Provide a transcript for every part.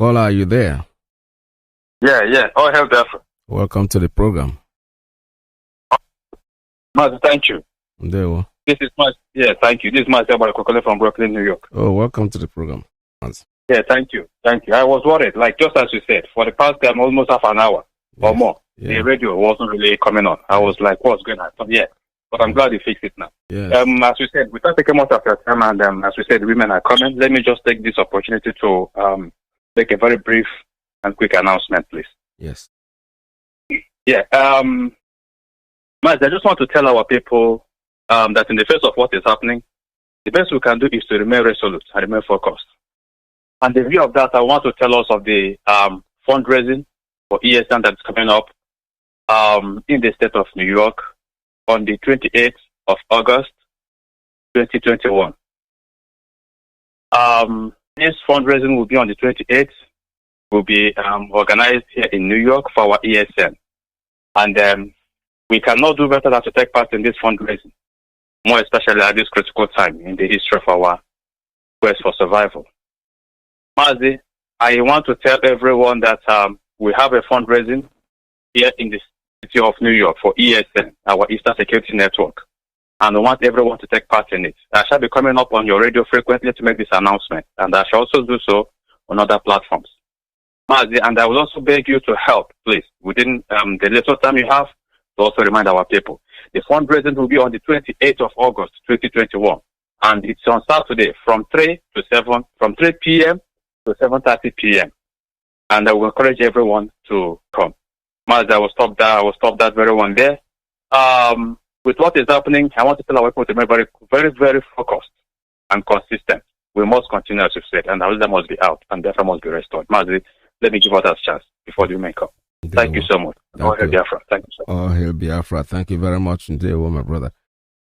Paula, are you there? Yeah. Oh, hell, Biafra. Welcome to the program. Mazi, thank you. There. This is thank you. This is Mazi Iyke from Brooklyn, New York. Oh, welcome to the program. Yeah, thank you. I was worried, like just as you said, for the past almost half an hour or more, the radio wasn't really coming on. I was like, what's going on? But I'm glad you fixed it now. Yeah. As we said, without taking much of your time, and as we said, women are coming. Let me just take this opportunity to make a very brief and quick announcement, please. Yes. Yeah. Mazi, I just want to tell our people that in the face of what is happening, the best we can do is to remain resolute and remain focused. And in view of that, I want to tell us of the fundraising for ESN that's coming up in the state of New York on the 28th of August, 2021. This fundraising will be on the 28th. Will be organized here in New York for our ESN. And we cannot do better than to take part in this fundraising, more especially at this critical time in the history of our quest for survival. Mazi, I want to tell everyone that we have a fundraising here in the city of New York for ESN, our Eastern Security Network. And I want everyone to take part in it. I shall be coming up on your radio frequently to make this announcement, and I shall also do so on other platforms. Mazi, and I will also beg you to help, please, within the little time you have, to also remind our people. The fundraising will be on the 28th of August, 2021. And it's on Saturday from 3 p.m. to 7:30 p.m. And I will encourage everyone to come. Mazi, I will stop that very one there. With what is happening, I want to tell our people to be very, very, very focused and consistent. We must continue, as you said, and our leader must be out, and Biafra must be restored. Mazi, let me give us that chance before you make up. Thank you so much. All hail Biafra. Thank you so much. All hail Biafra. Thank you very much, my brother.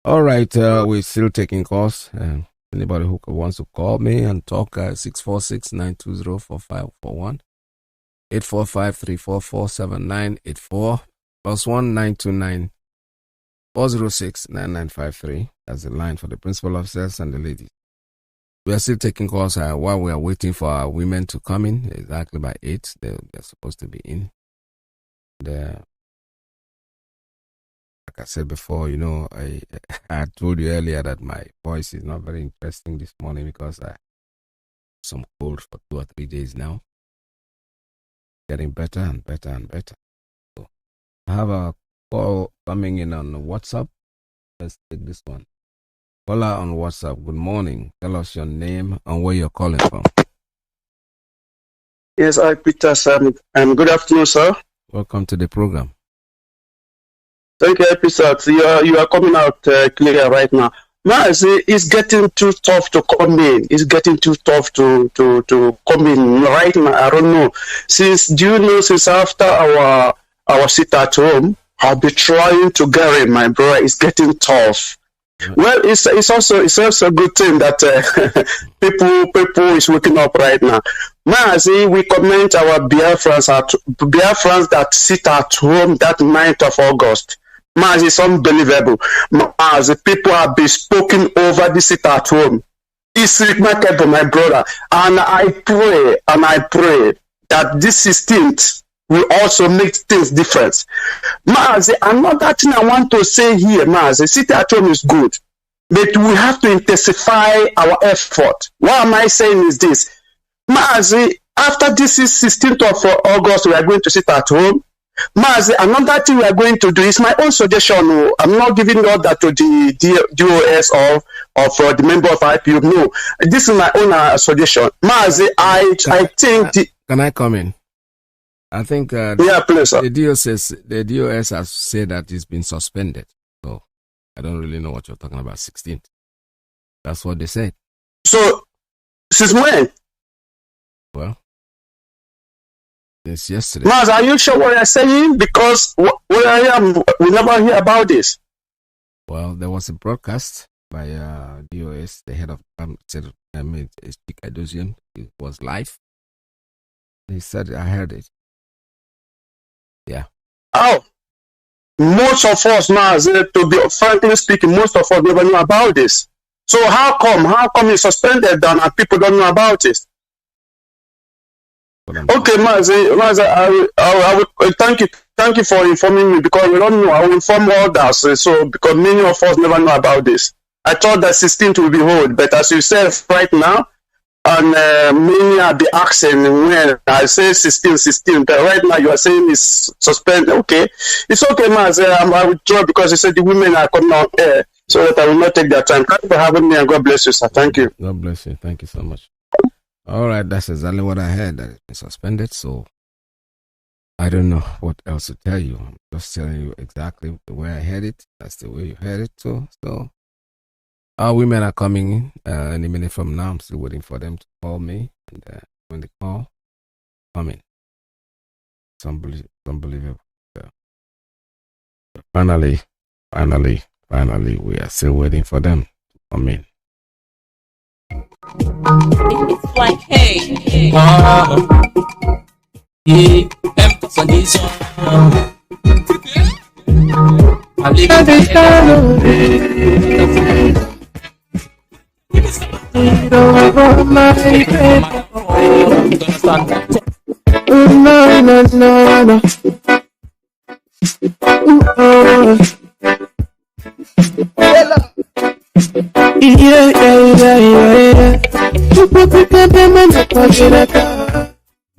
All right, we're still taking calls. Anybody who wants to call me and talk, 646-920-4541, 845-344-7984, +1 929-406-9953. That's the line for the principal officers and the ladies. We are still taking calls while we are waiting for our women to come in, exactly by 8. They're supposed to be in. Like I said before, I told you earlier that my voice is not very interesting this morning because I have some cold for 2 or 3 days now. Getting better and better and better. So I have a call coming in on WhatsApp. Let's take this one. Caller on WhatsApp, good morning. Tell us your name and where you're calling from. Yes, Peter, and good afternoon, sir. Welcome to the program. Thank you, Peter. You are coming out clear right now. Mazi, it's getting too tough to come in. It's getting too tough to come in right now. I don't know. Since after our sit at home, I've been trying to get in, my brother. It's getting tough. Well, it's also a good thing that people is waking up right now. Mazi, we commend our Biafrans that sit at home that 9th of August. Mazi, it's unbelievable. Mazi, people have been spoken over the sit at home. It's remarkable, my brother. And I pray that this 16th will also make things different. Mazi, another thing I want to say here, Mazi, sit at home is good, but we have to intensify our effort. What am I saying is this? Mazi, after this is 16th of August, we are going to sit at home. Mazi, another thing we are going to do is my own suggestion. I'm not giving all that to the DOS or the member of IPO. No, this is my own suggestion. Mazi, I think... Can I come in? I think yeah, please, sir. The DOS has said that it's been suspended. So I don't really know what you're talking about, 16th. That's what they said. So, since when? Well, since yesterday. Maz, are you sure what you're saying? Because where I am, we never hear about this. Well, there was a broadcast by DOS, the head of said, it was live. He said, I heard it. Yeah. Oh, most of us, Maz, to be frankly speaking, most of us never knew about this. So how come it's suspended and people don't know about it? Okay, Mazi, I will thank you for informing me, because we don't know. I will inform others. So because many of us never know about this. I thought that 16th will be hold, but as you said right now, and many are be asking when I say 16, but right now you are saying it's suspended. Okay, it's okay, Mazi. I will try, because you said the women are coming on air, so that I will not take their time. Thank you for having me, and God bless you, sir. Thank you. God bless you. Thank you so much. All right, that's exactly what I heard, that it's been suspended. So I don't know what else to tell you. I'm just telling you exactly the way I heard it. That's the way you heard it. So our women are coming in any minute from now. I'm still waiting for them to call me. And when they call, come in. It's unbelievable. So finally, we are still waiting for them to come in. It's like, hey. Yeah, emphasis on this one. I live in the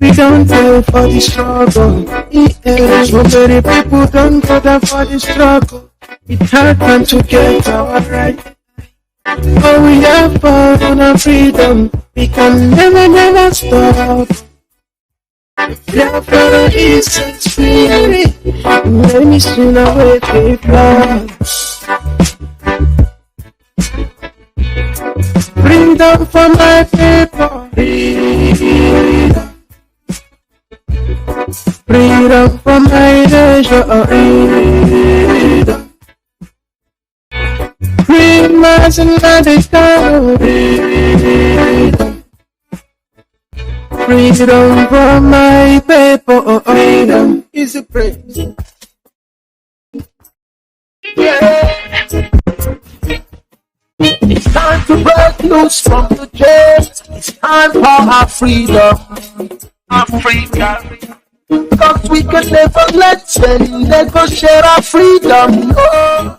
we don't go for the struggle. So many people don't go down for the struggle. It's hard time to get our right. Oh, we have fun and freedom. We can never stop. Biafra is set free. Many soon away with blood. Freedom for my people. Freedom for my nation. Freedom as another Kanu. Freedom for my people. Freedom is a praise. Yeah. It's time to break loose from the chains. It's time for our freedom. Africa. Because we can never let them negotiate our freedom. No.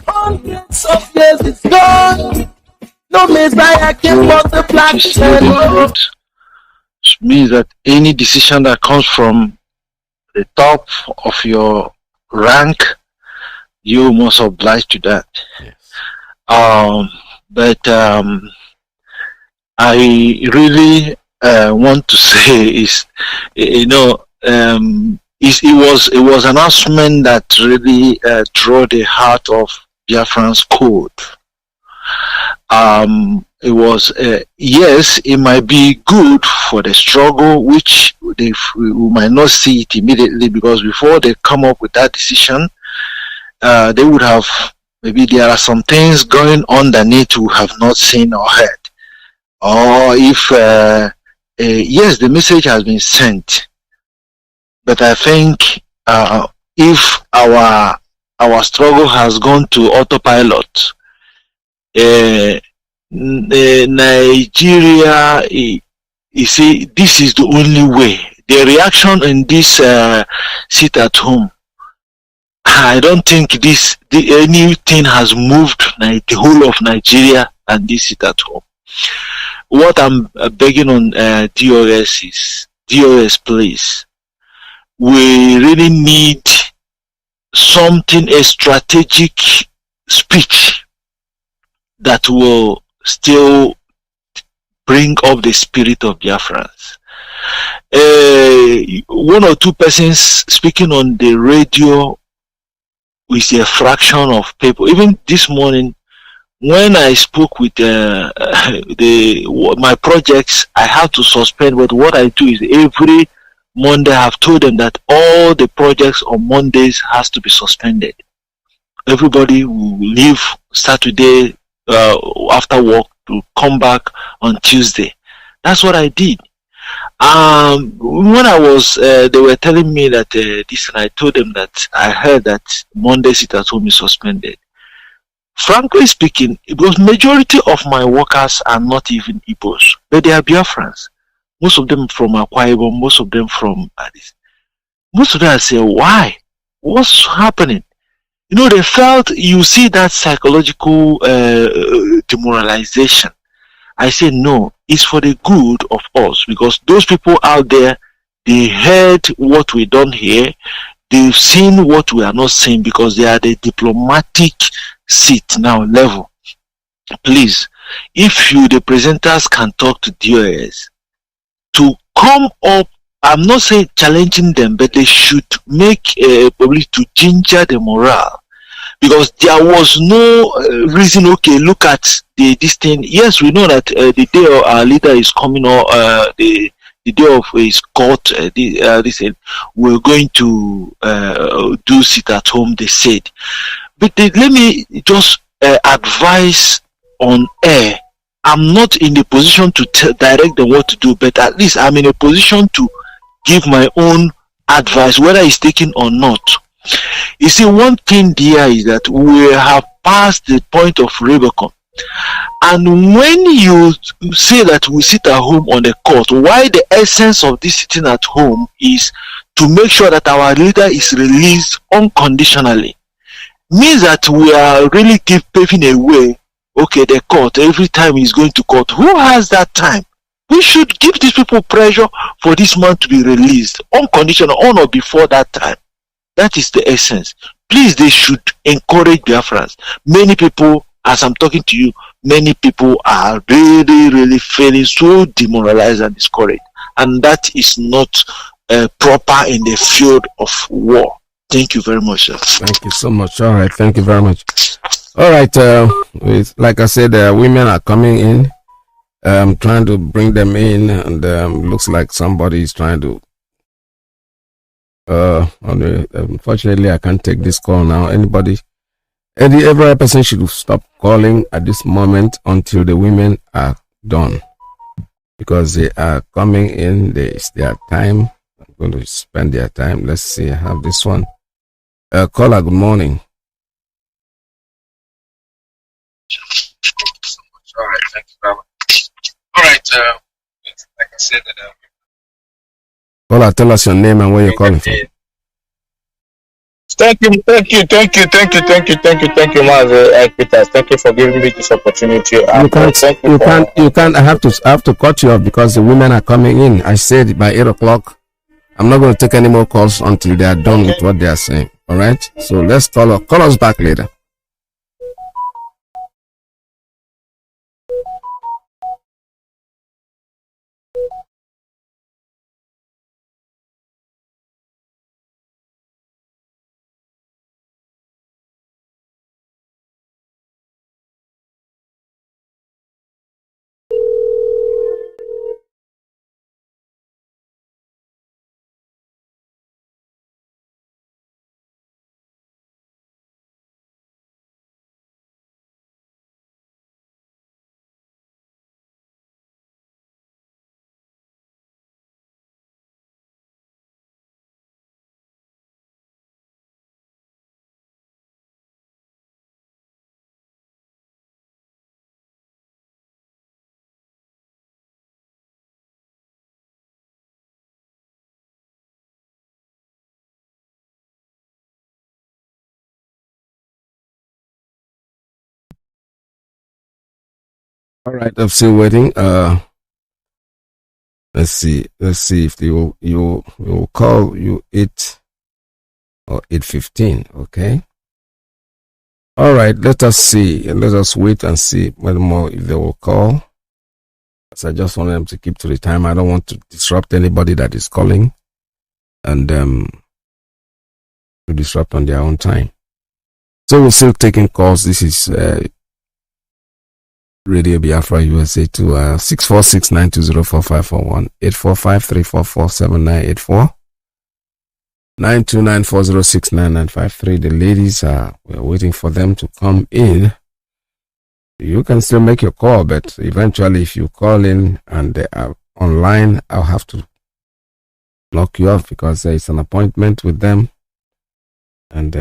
Hundreds of years it's gone. No Messiah can multiply. It means that any decision that comes from the top of your rank, you must oblige to that. Yes. But I really want to say is, it was an announcement that really drew the heart of Biafrans code. It was yes, it might be good for the struggle, which we might not see it immediately, because before they come up with that decision, they would have, maybe there are some things going underneath we have not seen or heard. Or if, yes, the message has been sent. But I think if our struggle has gone to autopilot, Nigeria, you see, this is the only way. The reaction in this sit at home, I don't think anything has moved the whole of Nigeria and this sit at home. What I'm begging on DOS is, DOS, please, we really need something, a strategic speech that will still bring up the spirit of Biafrans. One or two persons speaking on the radio with a fraction of people. Even this morning, when I spoke with my projects, I have to suspend. But what I do is every Monday, I have told them that all the projects on Mondays has to be suspended. Everybody will leave Saturday after work to come back on Tuesday. That's what I did. When I was, they were telling me that this, and I told them that I heard that Monday sit at home is suspended. frankly speaking, because majority of my workers are not even Igbos, but they are Biafrans. Most of them from Akwa Ibom, most of them from Addis. Most of them say, why? What's happening? You know, they felt, you see that psychological demoralization. I say, no, it's for the good of us, because those people out there, they heard what we don't hear. They've seen what we are not seeing, because they are the diplomatic seat now level. Please, if you, the presenters, can talk to DOS to come up, I'm not saying challenging them, but they should make probably to ginger the morale, because there was no reason. Okay, look at this thing. Yes, we know that the day our leader is coming, or the day of his court, this we're going to do sit at home, they said. But let me just advise on air. I'm not in a position to direct them what to do, but at least I'm in a position to give my own advice, whether it's taken or not. You see, one thing there is that we have passed the point of Rubicon. And when you say that we sit at home on the court, why the essence of this sitting at home is to make sure that our leader is released unconditionally, means that we are really paving a way. Okay, the court, every time he's going to court, who has that time? We should give these people pressure for this man to be released unconditional, on or before that time. That is the essence. Please, they should encourage Biafrans. Many people, as I'm talking to you, many people are really, really feeling so demoralized and discouraged. And that is not proper in the field of war. Thank you very much, sir. Thank you so much. All right, thank you very much. All right, like I said, women are coming in. I'm trying to bring them in, and looks like somebody is trying to. Unfortunately, I can't take this call now. Every person should stop calling at this moment until the women are done, because they are coming in. It's their time. I'm going to spend their time. Let's see. I have this one. Caller, good morning. All right, thank you very much. All right, like I said, caller, tell us your name and where you're calling from. Thank you, Mazi Peters. Thank you for giving me this opportunity. You can't. I have to cut you off because the women are coming in. I said by 8 o'clock. I'm not going to take any more calls until they are done with what they are saying. All right. So let's call us back later. All right, I'm still waiting. Let's see if you will call you 8 or 8:15. Okay. All right, let us see. Let us wait and see whether more if they will call. So I just want them to keep to the time. I don't want to disrupt anybody that is calling, and to disrupt on their own time. So we're still taking calls. This is Radio Biafra USA to 646-920-4541, 845-344-7984, 929-406-9953. The ladies we're waiting for them to come in. You can still make your call, but eventually if you call in and they are online, I'll have to block you off because there is an appointment with them, and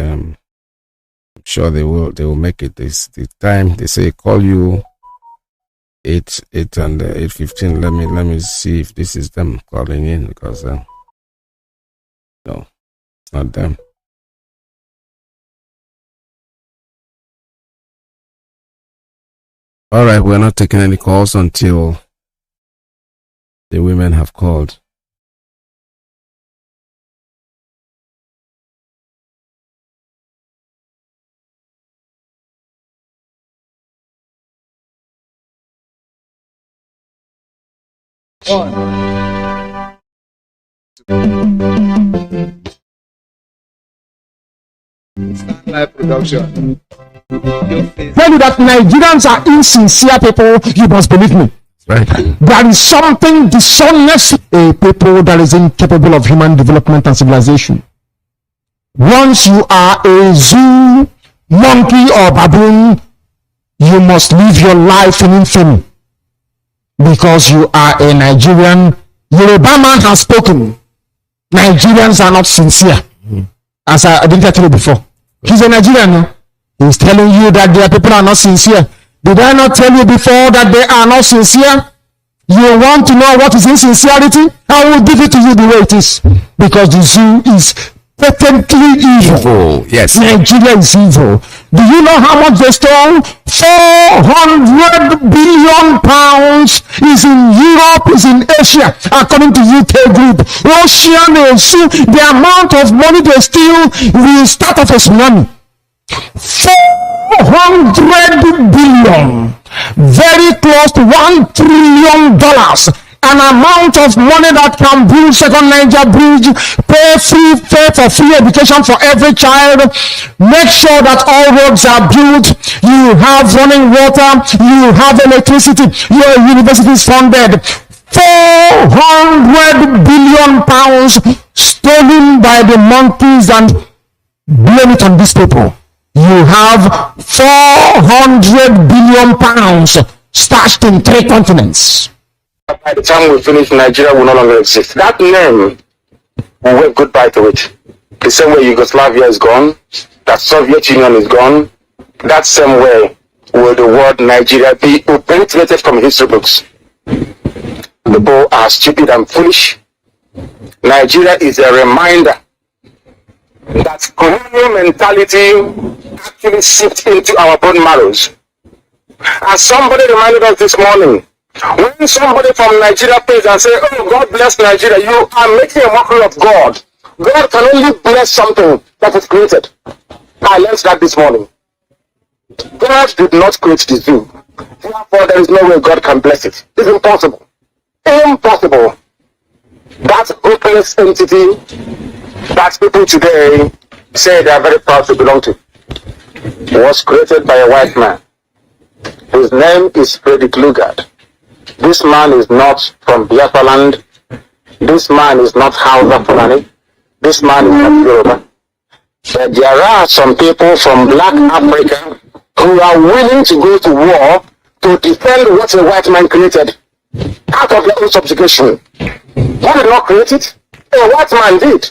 sure they will make it. This the time they say call you 8 and 8:15. Let me see if this is them calling in, because no, it's not them. All right, we're not taking any calls until the women have called. Live production. Tell you that Nigerians are insincere people, you must believe me. Right. There is something dishonest, a people that is incapable of human development and civilization. Once you are a zoo, monkey, or baboon, you must live your life in infamy, because you are a Nigerian. Yoruba man has spoken. Nigerians are not sincere. As I didn't tell you before. He's a Nigerian. No? He's telling you that their people are not sincere. Did I not tell you before that they are not sincere? You want to know what is insincerity? I will give it to you the way it is. Because the zoo is patently evil. Yes. Nigeria is evil. Do you know how much they stole? 400 billion pounds is in Europe, is in Asia, according to UK group. Russia, the amount of money they steal will start off as money. 400 billion, very close to $1 trillion. An amount of money that can build second Niger bridge, pay for free education for every child, make sure that all roads are built, you have running water, you have electricity, your university is funded. 400 billion pounds stolen by the monkeys, and blame it on these people. You have 400 billion pounds stashed in 3 continents. By the time we finish, Nigeria will no longer exist. That name, we wave goodbye to it. The same way Yugoslavia is gone, that Soviet Union is gone, that same way will the word Nigeria be obliterated from history books. People are stupid and foolish. Nigeria is a reminder that colonial mentality actually seeped into our bone marrows. As somebody reminded us this morning, when somebody from Nigeria pays and say, "Oh, God bless Nigeria," you are making a mockery of God. God can only bless something that is created. I learned that this morning. God did not create the zoo. Therefore, there is no way God can bless it. It's impossible. Impossible. That hopeless entity that people today say they are very proud to belong to was created by a white man. His name is Frederick Lugard. This man is not from Biafra land. This man is not Hausa Fulani. This man is not Yoruba. But there are some people from Black Africa who are willing to go to war to defend what a white man created out of their own subjugation. Who did not create it? A white man did.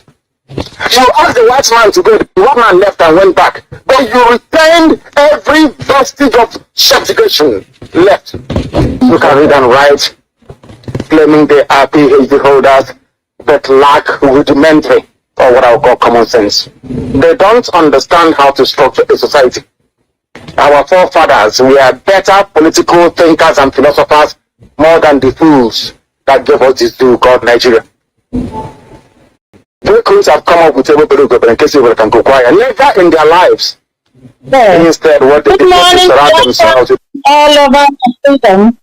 You asked the white man to go, the white man left and went back. But you retained every vestige of subjugation left. You can read and write, claiming they are PhD holders, but lack rudimentary, or what I would call common sense. They don't understand how to structure a society. Our forefathers were better political thinkers and philosophers more than the fools that gave us this zoo called Nigeria. They could have come up with everybody in case they can go quiet. Never in their lives. Yes. Instead, what they did was to surround themselves with all over freedom.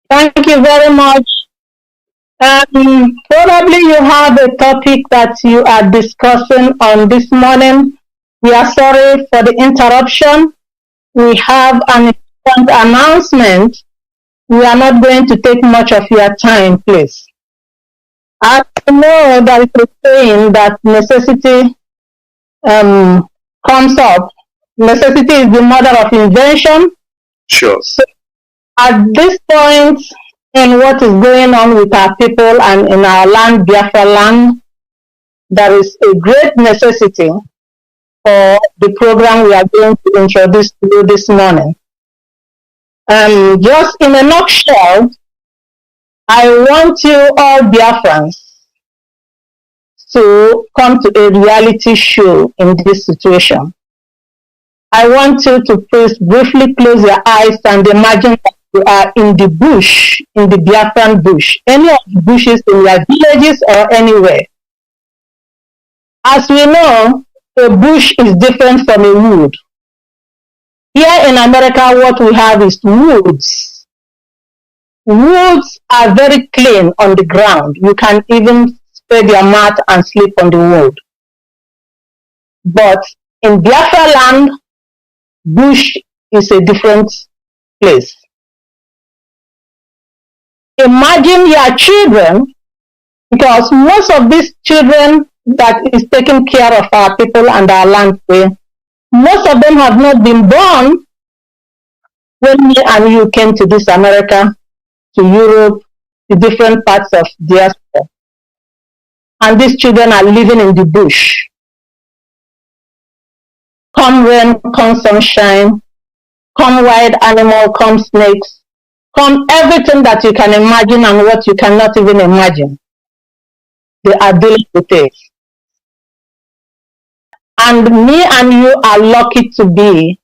Thank you very much. Probably you have a topic that you are discussing on this morning. We are sorry for the interruption. We have an important announcement. We are not going to take much of your time, please. I know that it's a saying that necessity comes up. Necessity is the mother of invention. sure. So at this point in what is going on with our people and in our land, Biafra land, there is a great necessity for the program we are going to introduce to you this morning. Just in a nutshell, I want you all Biafrans to come to a reality show in this situation. I want you to please briefly close your eyes and imagine that you are in the bush, in the Biafran bush, any of the bushes in your villages or anywhere. As we know, a bush is different from a wood. Here in America, what we have is woods. Woods are very clean on the ground. You can even spread your mat and sleep on the wood. But in Biafra land, bush is a different place. Imagine your children, because most of these children that is taking care of our people and our land, most of them have not been born when me and you came to this America, to Europe, to different parts of diaspora. And these children are living in the bush. Come rain, come sunshine, come wild animal, come snakes, come everything that you can imagine and what you cannot even imagine. They are dealing with it. And me and you are lucky to be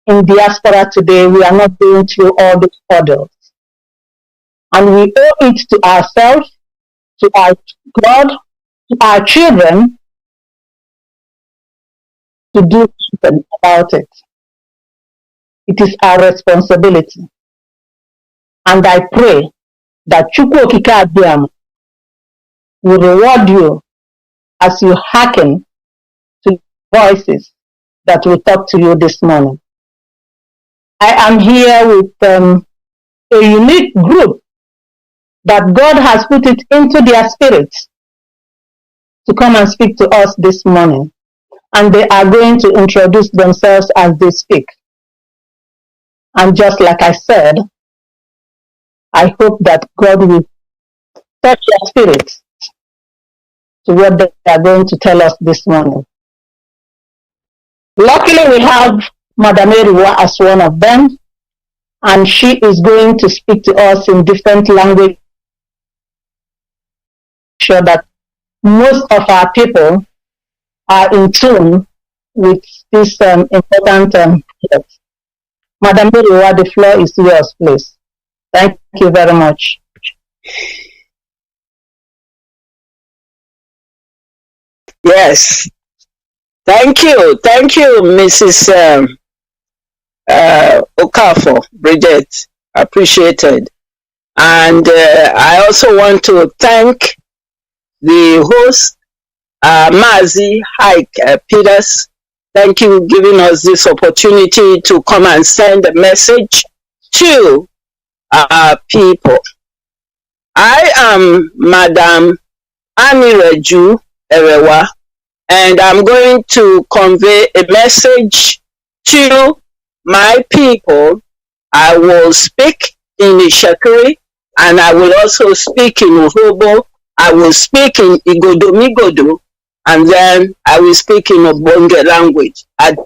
in diaspora today. We are not going through all these hurdles. And we owe it to ourselves, to our God, to our children, to do something about it. It is our responsibility. And I pray that Chukwu Okike Abiyama will reward you as you hearken to voices that will talk to you this morning. I am here with a unique group that God has put it into their spirits to come and speak to us this morning. And they are going to introduce themselves as they speak. And just like I said, I hope that God will touch your spirits to what they are going to tell us this morning. Luckily, we have Madam Eriwa as one of them, and she is going to speak to us in different languages, sure that most of our people are in tune with this important project. Madam Eriwa, the floor is yours, please. Thank you very much. Yes. Thank you, Mrs. Okafor, Bridget. Appreciated. And I also want to thank the host, Mazi Iyke, Peters. Thank you for giving us this opportunity to come and send a message to our people. I am Madam Anireju Erewa, and I'm going to convey a message to my people. I will speak in Ishakiri, and I will also speak in Uhobo. I will speak in Igodomigodo, and then I will speak in Obonge language at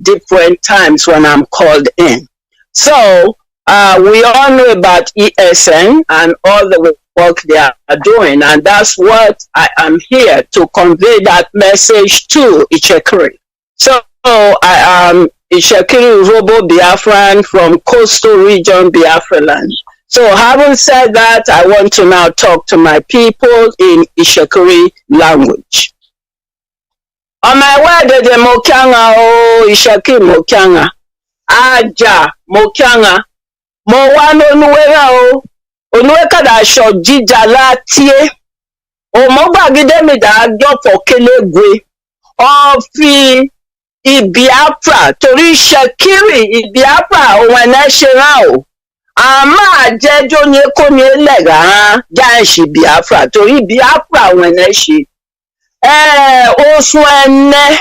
different times when I'm called in. So we all know about ESN and all the work they are doing, and that's what I am here to convey that message to Ishakiri. So I am Ishakiri Robo Biafran from coastal region Biafra land. So having said that, I want to now talk to my people in Ishakiri language. On my way to the Mokyanga, oh Ishakiri Mokyanga, Aja Mokyanga, Mowano Nuera o, Onueka da Shojija Latie, O Mobagide mi da Agyo Kelegwe, Ofi Ibiafra, Tori Ishakiri Ibiafra, Owane Sherao. Ama jejo ni ko ni elega janshi Biafra tori Biafra wene shi osun ene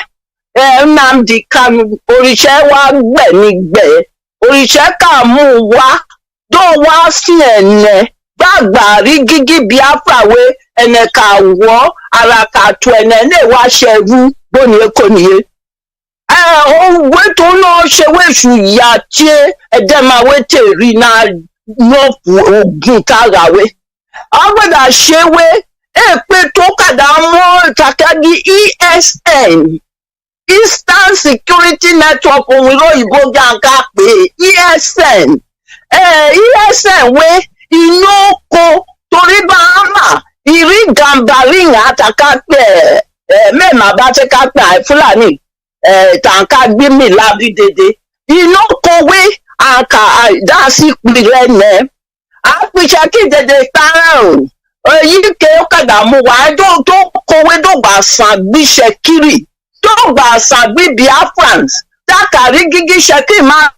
Nnamdi Kanu orise wa gbe ni gbe orise ka mu wa do wa si ene gbagba ri gigi Biafra we ene ka wo ara ka tu ene le wa seru bóni kóni wetu no she wesu ya tie edema wete ri na no ogun karawe agbada shewe pe to kada mo takagi ESN Eastern Security Network onwiro ibo ganka pe ESN ESN we inoko tori ba iri gambari ataka pe me ma ba te ka pe Fulani tanka gbe mi labi dede inoko we aka dasi pire ne a picha ki dede town yi ke okada mu wa to kowe do gba san bi sekiri to gba san bi Biafrans takari gigi seki ma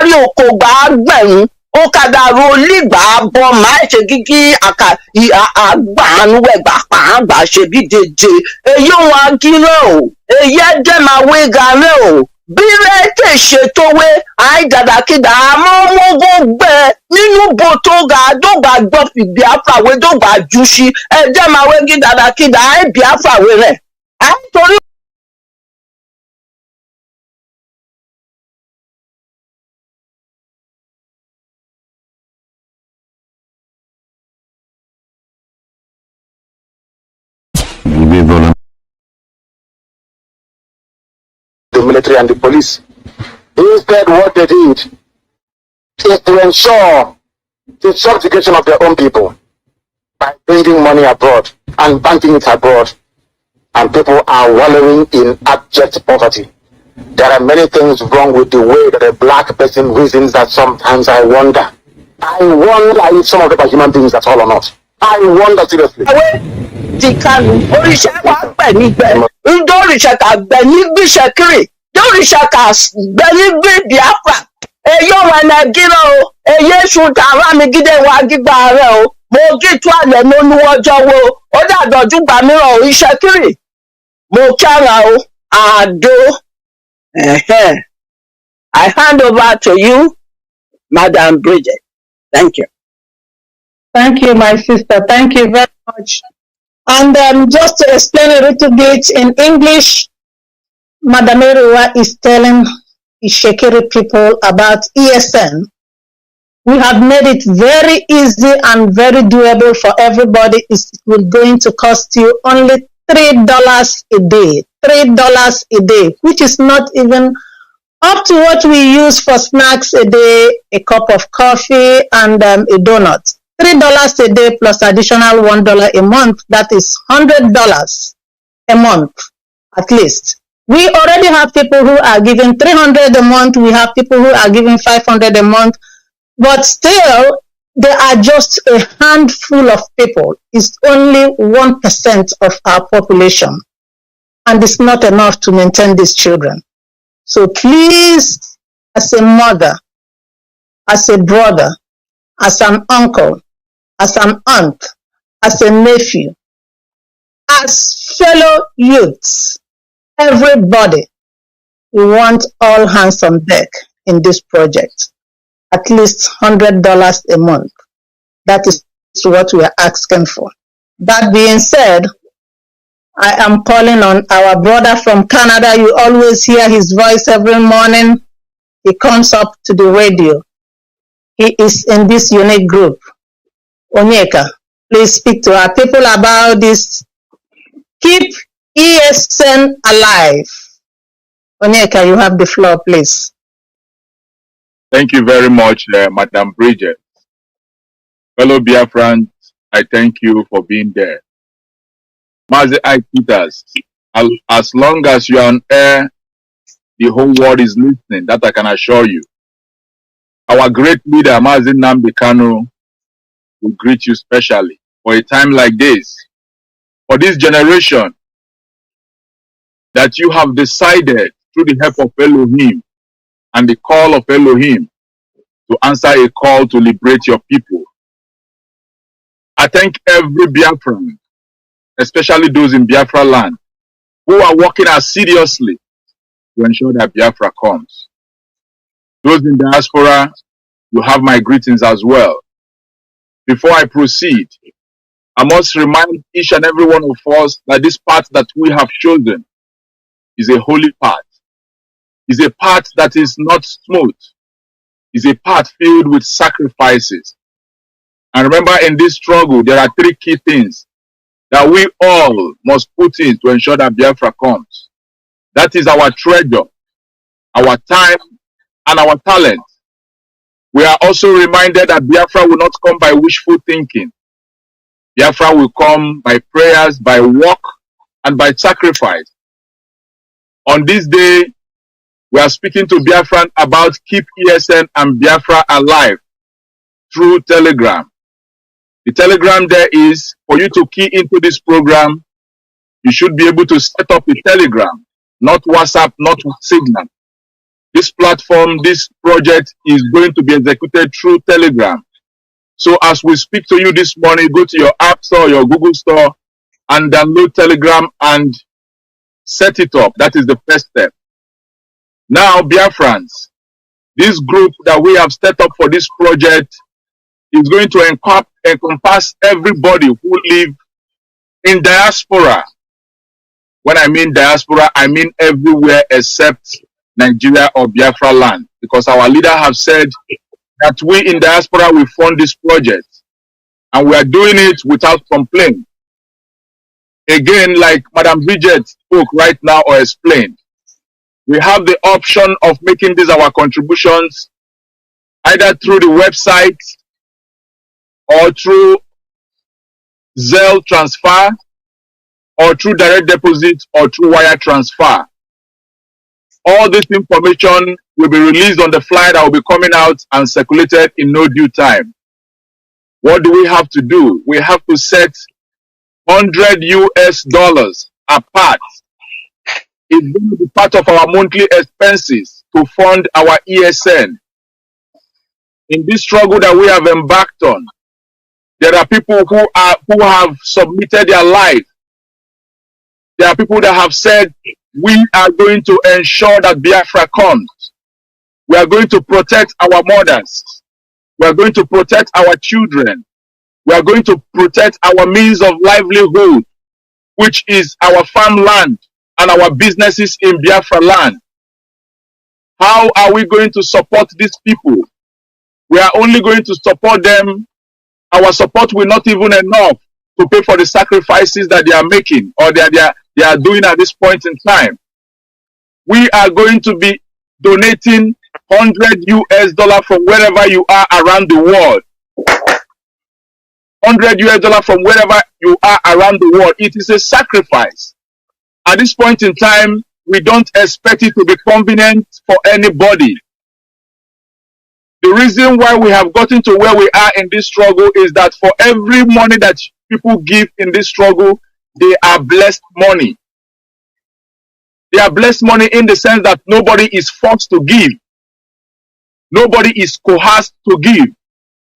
ri oko gba gberun okada ro ligba bo ma se gigi aka agba nu we gba pa gba se bi deje eyi won agiro eye de ma we gare o bire te setowe ai dadakida mo go gbe ninu boto ga do gba gbo fi Biafra we do gba jushi e de ma we gi dadakida ai Biafra we re ai tori the military and the police. Instead, what they did is to ensure the subjugation of their own people by bringing money abroad and banking it abroad, and people are wallowing in abject poverty. There are many things wrong with the way that a black person reasons that sometimes I wonder. I wonder if some of them are human beings at all or not. I wonder seriously. Ti Kanu oríṣẹ́ wa pẹ̀ nígbẹ́ ńdó oríṣẹ́ ká gbẹ nígbì ṣẹ́kiri dó oríṣẹ́ ká gbẹ nígbì Biafra èyí òun ẹ̀nà gírọ̀ o èyí èṣù tààrà mi gídé wa gígbà rẹ̀ o mo gí tó àlẹ́ ní olúwọ́jọ́ wo ó dàdọ̀jú gbà mìíràn oríṣẹ́ kiri mo kíara o àdó I hand over to you, Madam Bridget. Thank you. Thank you, my sister. Thank you very much. And just to explain a little bit in English, Madam Erewa is telling Ishekiri people about ESN. We have made it very easy and very doable for everybody. It will going to cost you only $3 a day. $3 a day, which is not even up to what we use for snacks a day, a cup of coffee, and a donut. $3 a day plus additional $1 a month. That is $100 a month, at least. We already have people who are giving $300 a month. We have people who are giving $500 a month. But still, there are just a handful of people. It's only 1% of our population. And it's not enough to maintain these children. So please, as a mother, as a brother, as an uncle, as an aunt, as a nephew, as fellow youths, everybody, we want all hands on deck in this project. At least $100 a month. That is what we are asking for. That being said, I am calling on our brother from Canada. You always hear his voice every morning. He comes up to the radio. He is in this unique group. Onyeka, please speak to our people about this. Keep ESN alive. Onyeka, you have the floor, please. Thank you very much, Madam Bridget. Fellow Biafrans, I thank you for being there. Mazi Iyke Peters, as long as you are on air, the whole world is listening. That I can assure you. Our great leader, Mazi Kanu, will greet you specially for a time like this. For this generation, that you have decided through the help of Elohim and the call of Elohim to answer a call to liberate your people. I thank every Biafran, especially those in Biafra land, who are working assiduously to ensure that Biafra comes. Those in diaspora, you have my greetings as well. Before I proceed, I must remind each and every one of us that this path that we have chosen is a holy path. It's a path that is not smooth. It's a path filled with sacrifices. And remember, in this struggle, there are three key things that we all must put in to ensure that Biafra comes. That is our treasure, our time, and our talent. We are also reminded that Biafra will not come by wishful thinking. Biafra will come by prayers, by work, and by sacrifice. On this day, we are speaking to Biafran about Keep ESN and Biafra Alive through Telegram. The Telegram there is, for you to key into this program, you should be able to set up a Telegram, not WhatsApp, not Signal. This platform, this project is going to be executed through Telegram. So as we speak to you this morning, go to your App Store, your Google Store, and download Telegram and set it up. That is the first step. Now, Biafrans, this group that we have set up for this project is going to encompass everybody who live in diaspora. When I mean diaspora, I mean everywhere except Nigeria or Biafra land, because our leader have said that we in diaspora will fund this project, and we are doing it without complaint. Again, like Madam Bridget spoke right now or explained, we have the option of making these our contributions either through the website or through Zelle transfer or through direct deposit or through wire transfer. All this information will be released on the flyer that will be coming out and circulated in no due time. What do we have to do? We have to set $100 apart. It's going to be part of our monthly expenses to fund our ESN. In this struggle that we have embarked on, there are people who have submitted their life. There are people that have said, we are going to ensure that Biafra comes. We are going to protect our mothers. We are going to protect our children. We are going to protect our means of livelihood, which is our farmland and our businesses in Biafra land. How are we going to support these people? We are only going to support them. Our support will not even enough to pay for the sacrifices that they are making or they are doing at this point in time. We are going to be donating $100 from wherever you are around the world. $100 from wherever you are around the world. It is a sacrifice. At this point in time, we don't expect it to be convenient for anybody. The reason why we have gotten to where we are in this struggle is that for every money that people give in this struggle, they are blessed money. They are blessed money in the sense that nobody is forced to give. Nobody is coerced to give.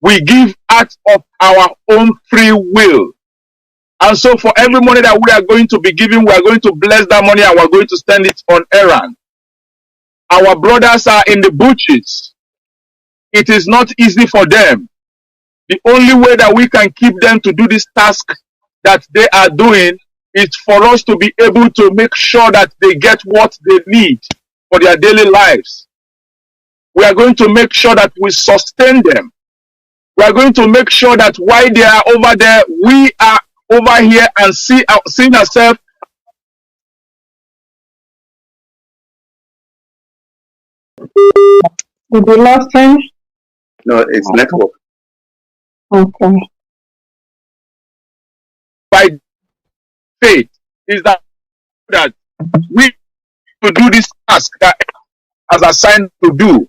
We give out of our own free will. And so for every money that we are going to be giving, we are going to bless that money and we are going to spend it on errand. Our brothers are in the bushes. It is not easy for them. The only way that we can keep them to do this task that they are doing is for us to be able to make sure that they get what they need for their daily lives. We are going to make sure that we sustain them. We are going to make sure that while they are over there, we are over here and seeing ourselves. Did we lost him? No, it's network. Okay. By faith is that we to do this task that as assigned to do.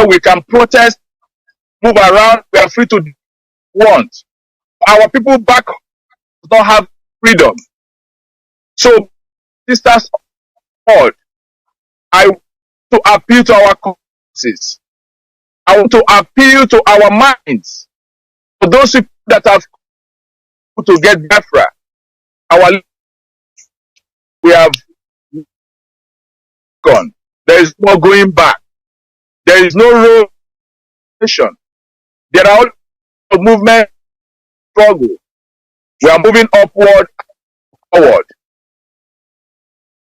We can protest, move around, we are free to want. Our people back don't have freedom. So, sisters, I want to appeal to our consciences. I want to appeal to our minds. For those people that have to get Biafra, we have gone. There is no going back. There is no road. There are all movement, struggle. We are moving upward, forward.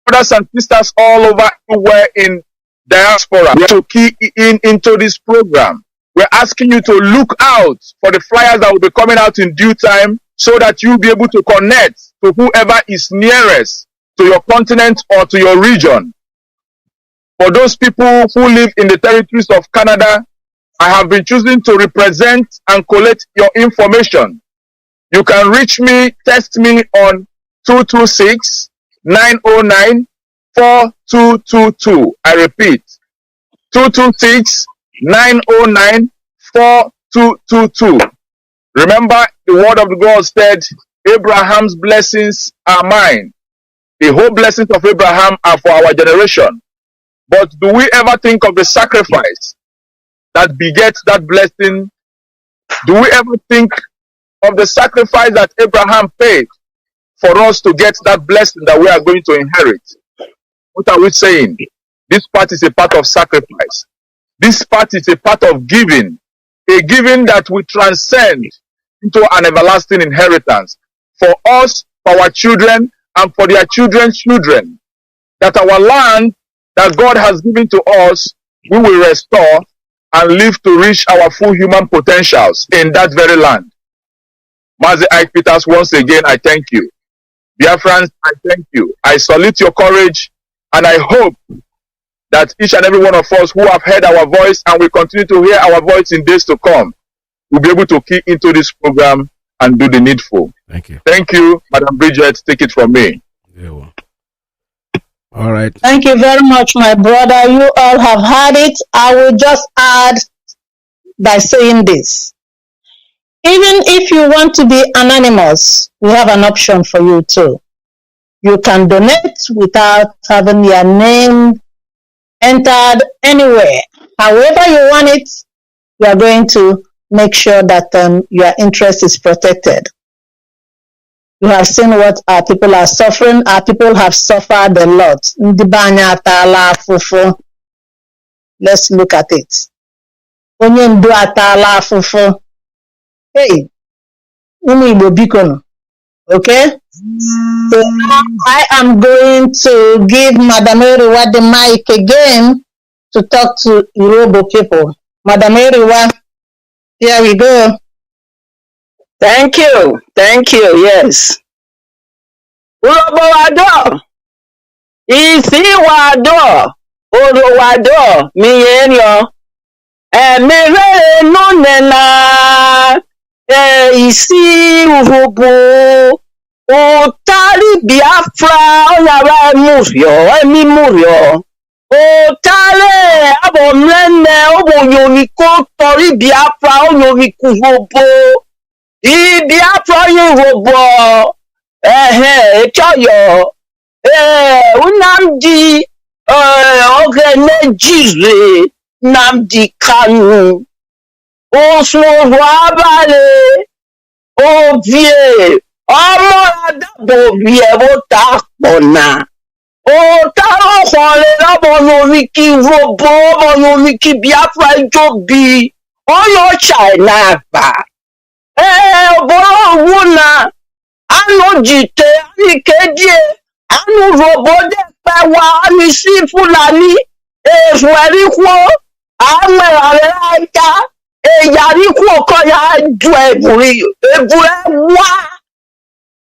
brothers and sisters all over everywhere in diaspora to key in into this program. We're asking you to look out for the flyers that will be coming out in due time so that you'll be able to connect to whoever is nearest to your continent or to your region. For those people who live in the territories of Canada, I have been choosing to represent and collect your information. You can reach me, text me on 226-909-4222. I repeat, 226-909-4222. Remember, the word of God said, Abraham's blessings are mine. The whole blessings of Abraham are for our generation. But do we ever think of the sacrifice that begets that blessing? Do we ever think of the sacrifice that Abraham paid for us to get that blessing that we are going to inherit? What are we saying? This part is a part of sacrifice. This part is a part of giving, a giving that will transcend into an everlasting inheritance for us, for our children, and for their children's children. That our land that God has given to us, we will restore and live to reach our full human potentials in that very land. Mazi Iyke Peters, once again, I thank you. Biafrans, I thank you. I salute your courage, and I hope that each and every one of us who have heard our voice and will continue to hear our voice in days to come will be able to key into this program and do the needful. Thank you. Thank you, Madam Bridget. Take it from me. Yeah, well. All right. Thank you very much, my brother. You all have heard it. I will just add by saying this. Even if you want to be anonymous, we have an option for you too. You can donate without having your name entered anywhere. However you want it, we are going to make sure that your interest is protected. You have seen what our people are suffering. Our people have suffered a lot. Let's look at it. Hey, okay? So I am going to give Madam Eriwa the mic again to talk to Irobo people. Madam Eriwa, here we go. Thank you. Thank you. Yes. Urobowado. Isiwado. Urowado. Miyenyo. Mere nunena. Isi urubu. Utali Biafra. Oyara emurio. Emi murio. Utale. Abo mrene. Obo yoniko. Tori Biafra. Oyoniku urubu. Biafra Yoruba, Choyo, Unamdi, Ogenejire, Namdi Kanu, Oso Wabale, Ovie, Amorada Bobie, Otakona, Otaro Hole, Monoliki Robo, Monoliki Biafra Jobi, Oyo China. Boro wuna anu jite ani kedie anu robode pewa ani si Fulani efueri kwo amere aita eyari kwo ko ya ju eburi wa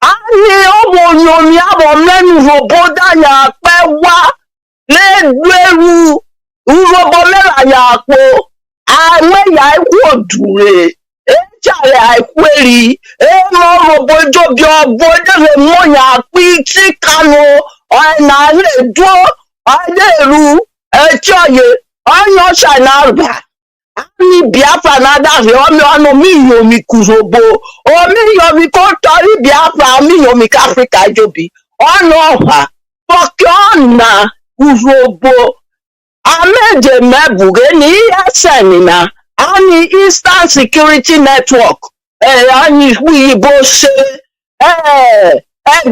ani obo yomi abo menu roboda ya pewa le gberu urobo mera ya po ame ya ikwo dure Chale aikweri no bojo bio bojo monya piti Kanu na le do aleru choye onyo shanarba ani Biafra na da re omi mi yomi kurobo omi yomi ko tori Biafra mi yomi Africa jobi ono ha pokona kurobo ameje mebuge ni asenina Ani Eastern Security Network, ani Wibo se,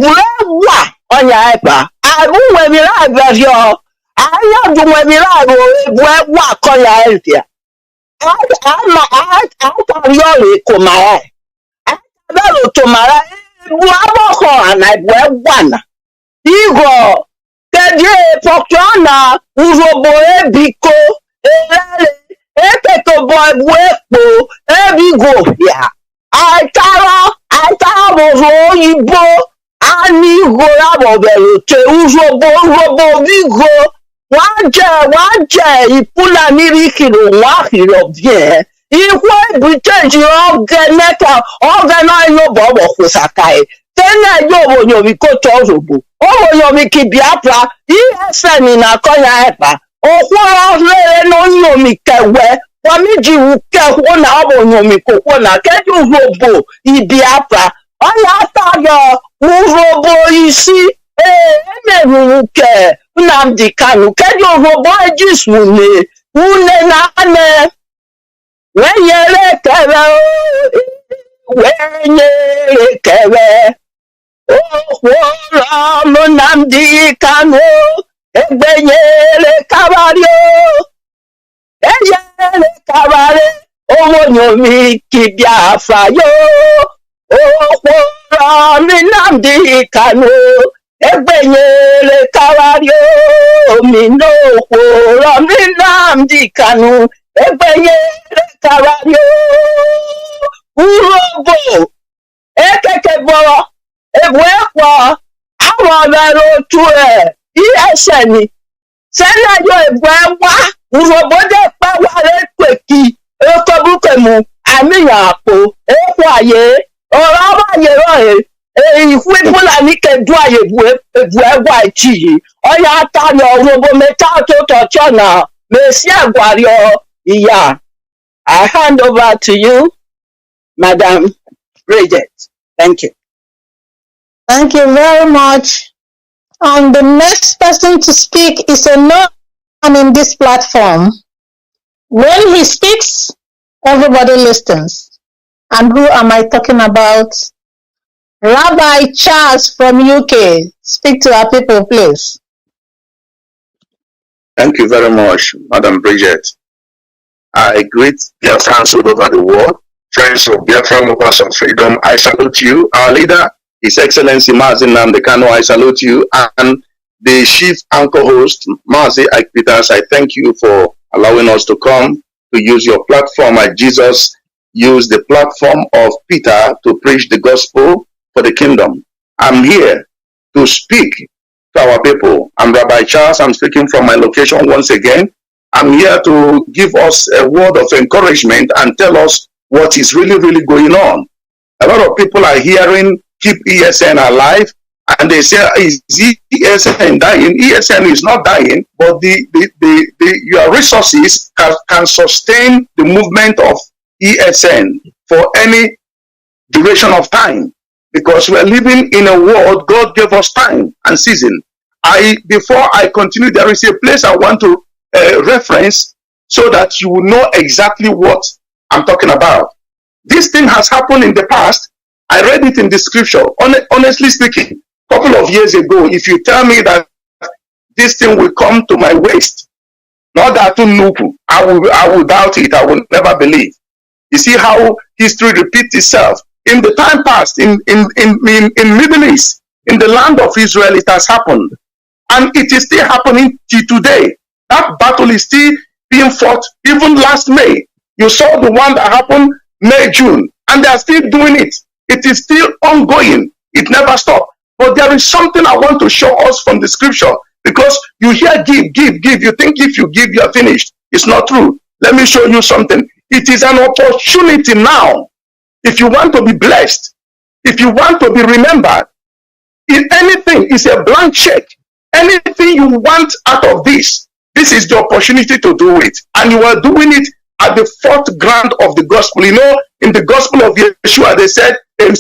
wa onya eba. Abu webira gavio. Aya du webira go wa koya eltia. Yori komara. Abelo tomara. Wabo ko anai wana. Igo kedie pokana urobo ebiko elele ekeko boy wepo ebigo ya Aitara bozo oyibo ani gora bobero te urobo bigo wanje ipula nirikiro wahiro bien ikwe biteji ogeneka ogena yo bobo kusakai tena yo bonyomi ko tozobo omonyomi ki Biafra ESN na konya epa okworo lere no nyomi kewe wamiji uke na obonyomi kokona keju robo Biafra oya tayo urobo isi emeruke Nnamdi Kanu keju robo ejisune une na ane wenyere kere okworo Nnamdi Kanu egbenyere kabario eyere kabare omonyomi ki Biafra yo okworo Nnamdi Kanu egbenyere kabario mino okworo Nnamdi Kanu egbenyere kabario urobo ekekebo ebwekwa awọrẹrẹ otu ESN sẹlẹyọ ebwewa urobode pẹwàrẹ pèkì ekobukemu àmìyàn àpò ekwaye ọrọwàyè rọrẹ ìwé fúlàní kẹdù àyè ebùẹwà ìtìyì ọyà àtàlọ urobo mẹta tó tọjọnà mèsì àgbàríọ ìyá. I hand over to you, Madam Bridget. Thank you. Thank you very much. And the next person to speak is a no one in this platform. When he speaks, everybody listens. And who am I talking about? Rabbi Charles from UK. Speak to our people, please. Thank you very much, Madam Bridget. I greet Biafrans all over the world, friends of Biafra Movers of Freedom. I salute you. Our leader, His Excellency Mazi Iyke, I salute you. And the chief anchor host, Mazi Iyke, I thank you for allowing us to come to use your platform as Jesus used the platform of Peter to preach the gospel for the kingdom. I'm here to speak to our people. I'm Rabbi Charles. I'm speaking from my location once again. I'm here to give us a word of encouragement and tell us what is really, really going on. A lot of people are hearing keep ESN alive, and they say, is ESN dying? ESN is not dying, but your resources can sustain the movement of ESN for any duration of time, because we are living in a world God gave us time and season. Before I continue, there is a place I want to reference so that you will know exactly what I'm talking about. This thing has happened in the past. I read it in the scripture. Honestly speaking, a couple of years ago, if you tell me that this thing will come to my waist, not that I will doubt it. I will never believe. You see how history repeats itself. In the time past, in Middle East, in the land of Israel, it has happened. And it is still happening till today. That battle is still being fought even last May. You saw the one that happened May, June, and they are still doing it. It is still ongoing. It never stops. But there is something I want to show us from the scripture, because you hear give. You think if you give, you are finished. It's not true. Let me show you something. It is an opportunity now. If you want to be blessed, if you want to be remembered, if anything is a blank check, anything you want out of this is the opportunity to do it. And you are doing it at the fourth ground of the gospel. You know, in the gospel of Yeshua, they said, a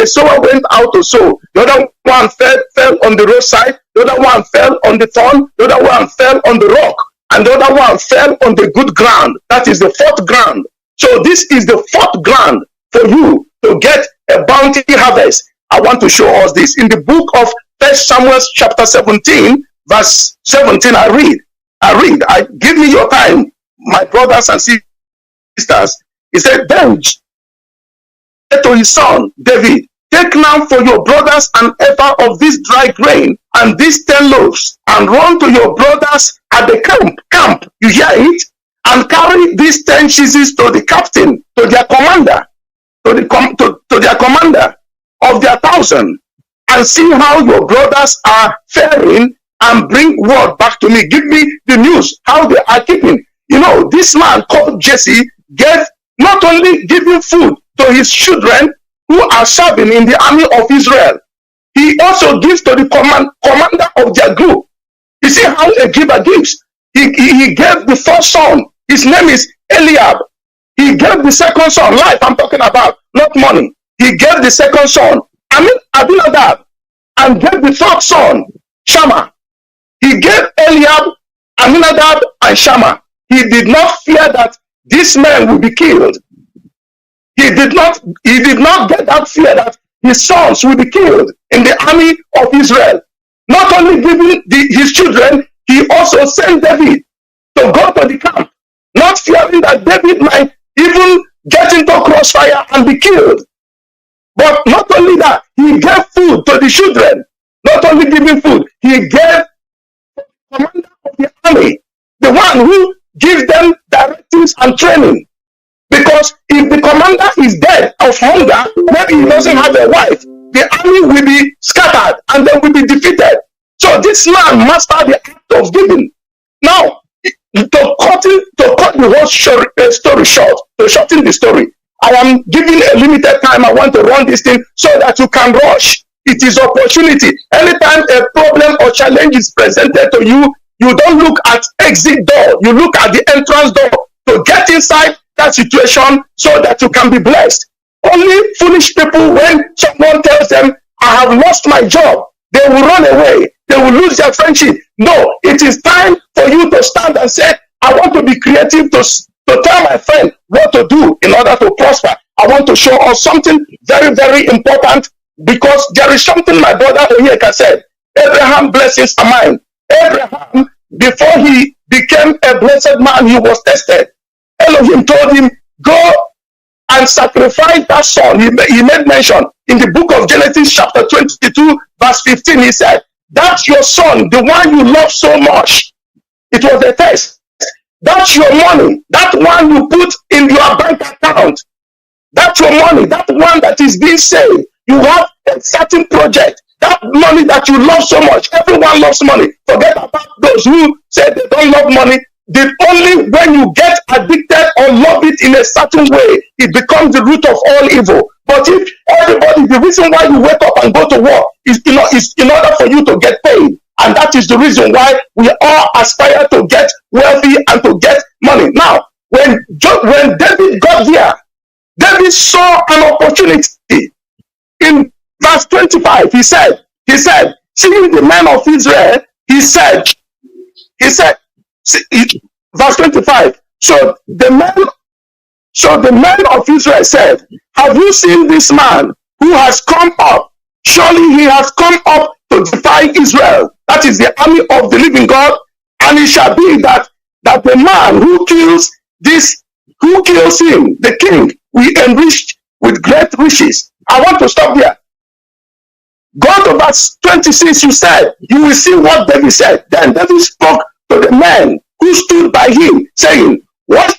sower went out to sow. The other one fell on the roadside. The other one fell on the thorn. The other one fell on the rock. And the other one fell on the good ground. That is the fourth ground. So this is the fourth ground for you to get a bounty harvest. I want to show us this. In the book of 1 Samuel chapter 17, verse 17, I read. Give me your time, my brothers and sisters. He said, then to his son David, Take now for your brothers an ephah of this dry grain and these 10 loaves, and run to your brothers at the camp. You hear it? And carry these 10 cheeses to the captain, to their commander, to their commander of their 1,000, and see how your brothers are faring, and bring word back to me. Give me the news, how they are keeping. You know, this man called Jesse gave, not only giving food to his children who are serving in the army of Israel, he also gives to the commander of their group. You see how a giver gives. He gave the first son. His name is Eliab. He gave the second son, life I'm talking about, not money. He gave the second son, Abinadab, and gave the third son, Shammah. He gave Eliab, Aminadab, and Shammah. He did not fear that this man will be killed. He did not get that fear that his sons will be killed in the army of Israel. Not only giving his children, he also sent David to go to the camp, not fearing that David might even get into crossfire and be killed. But not only that, he gave food to the children. Not only giving food, he gave the commander of the army, the one who gives them directives and training. Because if the commander is dead of hunger, maybe he doesn't have a wife, the army will be scattered and they will be defeated. So this man mastered the act of giving. Now, to cut the whole story short, to shorten the story, I am giving a limited time. I want to run this thing so that you can rush. It is opportunity. Anytime a problem or challenge is presented to you, you don't look at exit door. You look at the entrance door to get inside that situation so that you can be blessed. Only foolish people, when someone tells them, I have lost my job, they will run away. They will lose their friendship. No, it is time for you to stand and say, I want to be creative to tell my friend what to do in order to prosper. I want to show us something very, very important, because there is something my brother Iyke said. Abraham blessings are mine. Abraham, before he became a blessed man, he was tested. Elohim told him, go and sacrifice that son. He made mention in the book of Genesis chapter 22 verse 15. He said, that's your son, the one you love so much. It was a test. That's your money, that one you put in your bank account. That's your money, that one that is being saved. You have a certain project, that money that you love so much. Everyone loves money. Forget about those who say they don't love money. Only when you get addicted or love it in a certain way, it becomes the root of all evil. But if everybody, the reason why you wake up and go to work is in order for you to get paid. And that is the reason why we all aspire to get wealthy and to get money. Now, when David got there, David saw an opportunity. In verse 25, he said, seeing the men of Israel, he said, verse 25, so the men of Israel said, have you seen this man who has come up? Surely he has come up to defy Israel. That is the army of the living God. And it shall be that the man who kills him, the king, we enriched with great riches. I want to stop here. Go to verse 26. You will see what David said. Then David spoke to the men who stood by him, saying, what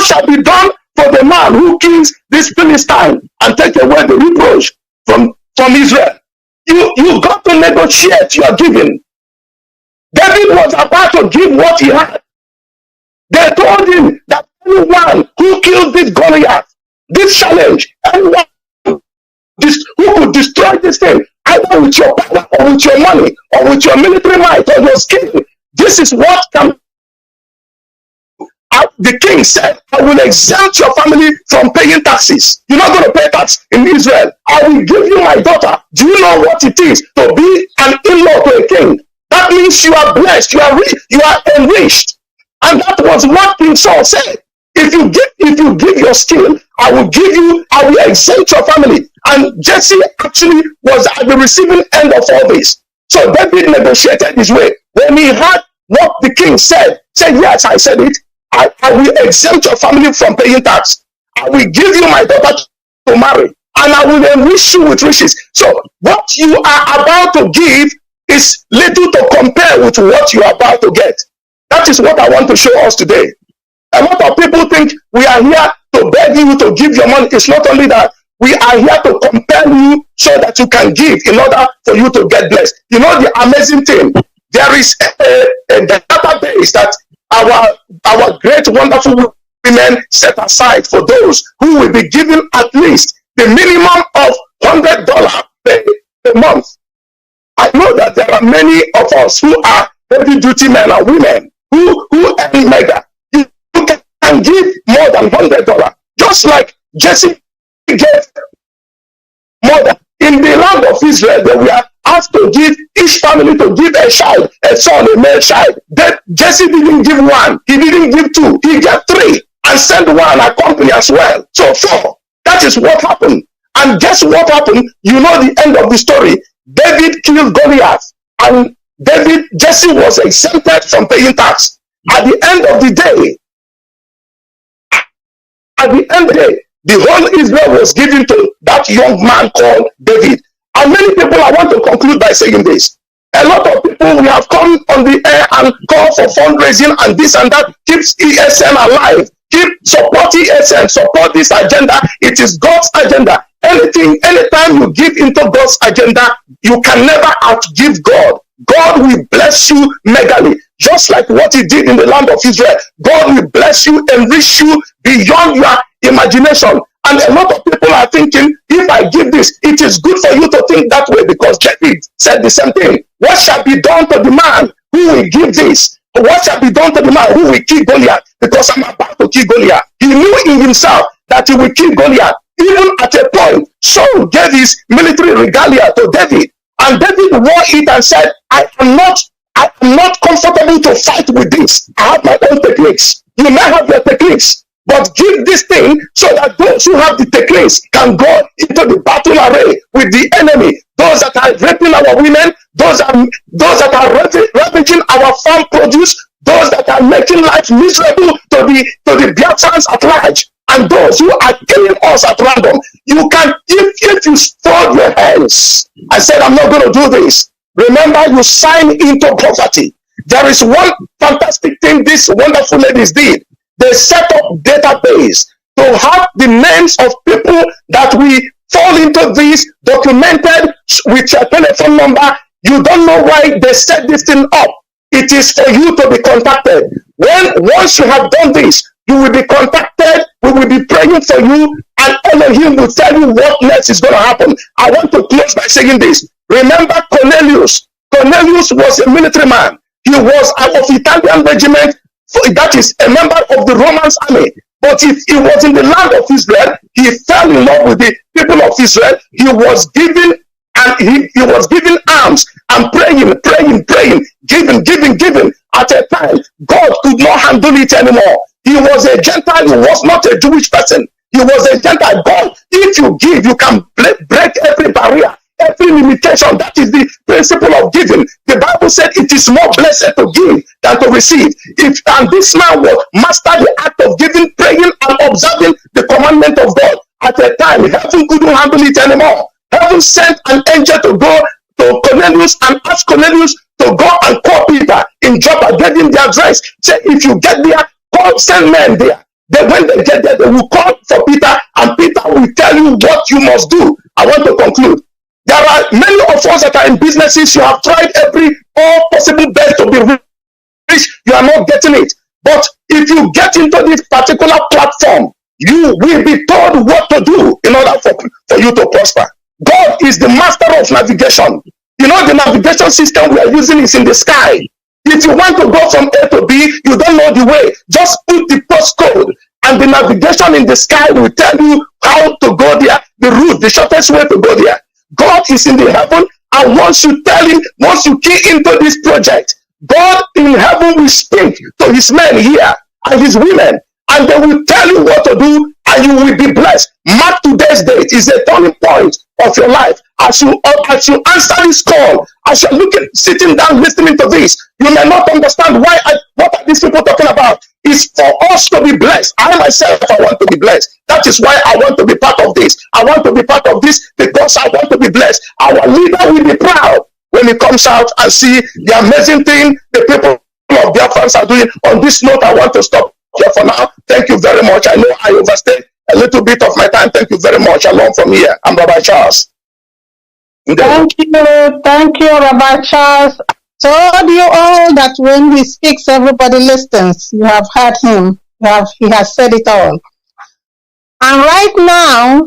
shall be done for the man who kills this Philistine and take away the reproach from Israel? You got to negotiate your giving. David was about to give what he had. They told him that anyone who kills this Goliath, this challenge, anyone who could destroy this thing, either with your power or with your money or with your military might or your skill, this is what can. The king said, I will exempt your family from paying taxes. You're not going to pay tax in Israel. I will give you my daughter. Do you know what it is to be an in-law to a king? That means you are blessed, you are rich, you are enriched. And that was what King Saul said. If you give your skill, I will exempt your family. And Jesse actually was at the receiving end of all this. So David negotiated his way. When he heard what the king said, yes, I said it. I will exempt your family from paying tax. I will give you my daughter to marry. and I will enrich you with riches. So what you are about to give is little to compare with what you are about to get. That is what I want to show us today. A lot of people think we are here to beg you to give your money. It's not only that. We are here to compel you so that you can give in order for you to get blessed. You know the amazing thing? There is a database that our great, wonderful women set aside for those who will be given at least the minimum of $100 per month. I know that there are many of us who are heavy duty men and women who earn mega. You can give more than $100. Just like Jesse gave more than in the land of Israel, they were asked to give each family to give a child, a son, a male child. Then Jesse didn't give one, he didn't give two, he gave three and sent one accompany as well. So four. That is what happened. And guess what happened? You know the end of the story. David killed Goliath, and Jesse was exempted from paying tax. At the end of the day, the whole Israel was given to that young man called David. And many people, I want to conclude by saying this. A lot of people, we have come on the air and call for fundraising and this and that. Keeps ESN alive. Keep support ESN, support this agenda. It is God's agenda. Anytime you give into God's agenda, you can never outgive God. God will bless you megally, just like what he did in the land of Israel. God will bless you, enrich you beyond your imagination. And a lot of people are thinking, if I give this, it is good for you to think that way, because David said the same thing. What shall be done to the man who will give this? What shall be done to the man who will kill Goliath? Because I'm about to kill Goliath. He knew in himself that he will kill Goliath. Even at a point, Saul gave his military regalia to David, and David wore it and said, I am not comfortable to fight with this. I have my own techniques. You may have your techniques, but give this thing so that those who have the techniques can go into the battle array with the enemy. Those that are raping our women, those that are ravaging our farm produce, those that are making life miserable to the Biafrans at large, and those who are killing us at random. You can, if you fold your hands and said, I'm not going to do this, remember you sign into poverty. There is one fantastic thing these wonderful ladies did. They set up database to have the names of people that we fall into this, documented with your telephone number. You don't know why they set this thing up. It is for you to be contacted. Once you have done this, you will be contacted. We will be praying for you, and Elohim will tell you what next is going to happen. I want to close by saying this. Remember Cornelius. Cornelius was a military man. He was out of Italian regiment. That is a member of the Roman army. But if he was in the land of Israel, he fell in love with the people of Israel. He was given, and he was giving alms and praying, giving. At a time, God could not handle it anymore. He was a Gentile. He was not a Jewish person. He was a Gentile. God, if you give, you can break every barrier, every limitation. That is the principle of giving. The Bible said it is more blessed to give than to receive. And this man was master the act of giving, praying, and observing the commandment of God. At a time, heaven couldn't handle it anymore. Heaven sent an angel to go to Cornelius and ask Cornelius to go and call Peter in Joppa, gave him the address. Say, if you get there, send men there. Then when they get there, they will call for Peter, and Peter will tell you what you must do. I want to conclude. There are many of us that are in businesses. You have tried all possible best to be rich. You are not getting it. But if you get into this particular platform, you will be told what to do in order for you to prosper. God is the master of navigation. You know, the navigation system we are using is in the sky. If you want to go from A to B, you don't know the way. Just put the postcode, and the navigation in the sky will tell you how to go there, the route, the shortest way to go there. God is in the heaven, and once you tell him, once you key into this project, God in heaven will speak to his men here and his women, and they will tell you what to do, and you will be blessed. Mark today's date is a turning point of your life. As you answer this call, as you're sitting down listening to this, you may not understand what are these people talking about. It's for us to be blessed. I myself, I want to be blessed. That That is why I want to be part of this. I want to be part of this because I want to be blessed. Our leader will be proud when he comes out and see the amazing thing the people of Biafrans are doing. On this note, I want to stop here for now. Thank you very much. I know I overstayed a little bit of my time. Thank you very much. Along from here, I'm Rabbi Charles. Thank you, Rabbi Charles. Told you all that when he speaks, everybody listens. You have heard him. He has said it all. And right now,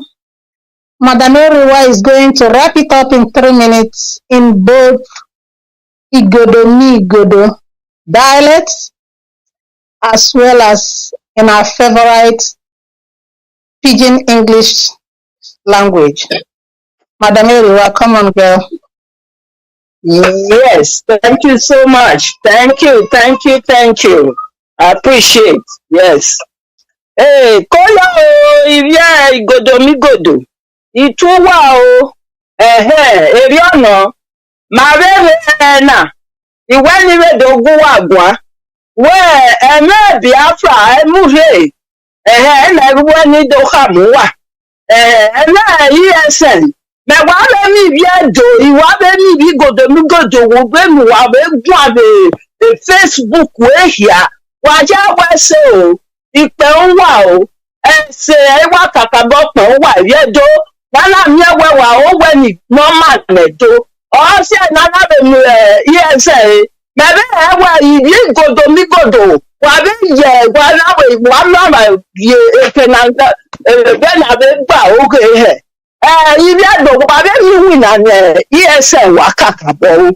Madam Eriwa is going to wrap it up in 3 minutes in both Igodo dialects as well as in our favorite Pidgin English language. Madam Eriwa, come on, girl. Yes, thank you so much. Thank you. I appreciate. Yes. Hey, kola o, ivya igodo mi godo. Ituwa o, eri ono. Marere na. Iwe niwe dogu wagwa. We, eme Biafra, emuhe. Na ewe ni doha muwa. Eme ESN. Me wabe mi biedo, iwabe mi bi godo mi godo, wobe mi wabe gwa be Facebook we here. Waja wese o, ipe nwa o, se ewa kakabo pe nwa yedo, nana mi ewa o we ni normal medo. O se nana be mi ESN, mebe ewa ibi godo mi godo, wabe ye, wana we, wana ye, ekenanga, bena be gba oge he. Ibi adogo babe mi win and ESN wakaka bo.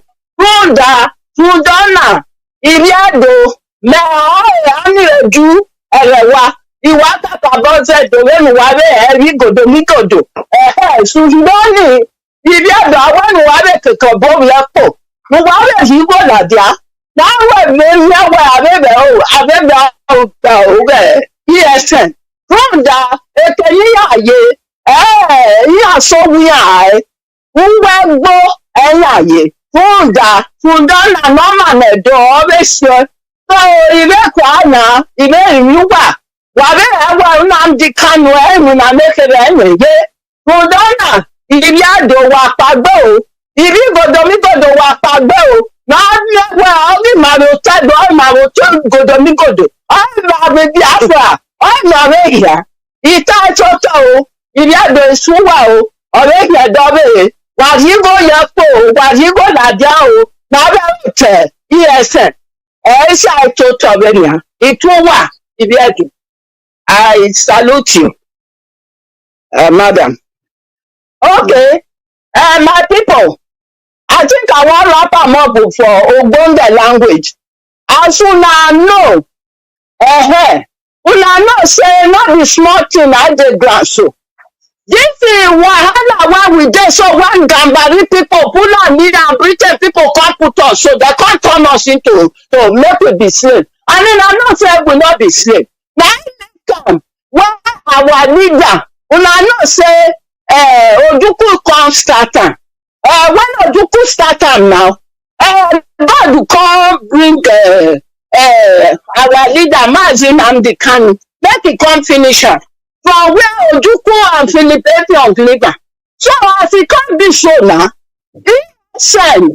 Fundona ibi ado me ani reju elewa iwakaka bo se do we wa be eri godo mi godo. Sundoni ibi ado awon wa be kekan bo lepo. Mo wa be yi go ladia. Na we me ya wa abebe o be ESN. Funda ekeyi aye iya so we ai unwe gbo eyaye funda na normal medo obesio so ibe kwa na ibe riwa wa be ewa NNAMDI'S Kanu enu na mekere enye funda na ibi ado wa pagbo o ibi godo mi godo wa pagbo o na we obi maro to godo mi godo o ma be Biafra o ma be ya ita choto o ibi ado isuwa o ọ̀rẹ́ ìgbẹ̀dọ́bẹ̀ wàjígò yẹ pò wàjígò làdíà o n'abẹ́ tẹ̀ ESN ṣe àìtó tọ̀bẹ̀ nìyà ìtúwà ibi ẹ̀dùn. I salute you, madam. Okay, my people, I think I wan wrap am up for Ogbonge language. As una know, una know say no be small thing I dey ground so. This is wahala we dey so when Gambari people, Fulani and Britain people come put us so they can't turn us into to make we be slave. And then I'm not saying we not be slave. Now come when our leader, una know say Ojuku come start am. When Ojuku start am now, God will come bring our leader Mazi Iyke make he come finish am. From where Ojuku and Philip Efiong. So as it can't be so now, inside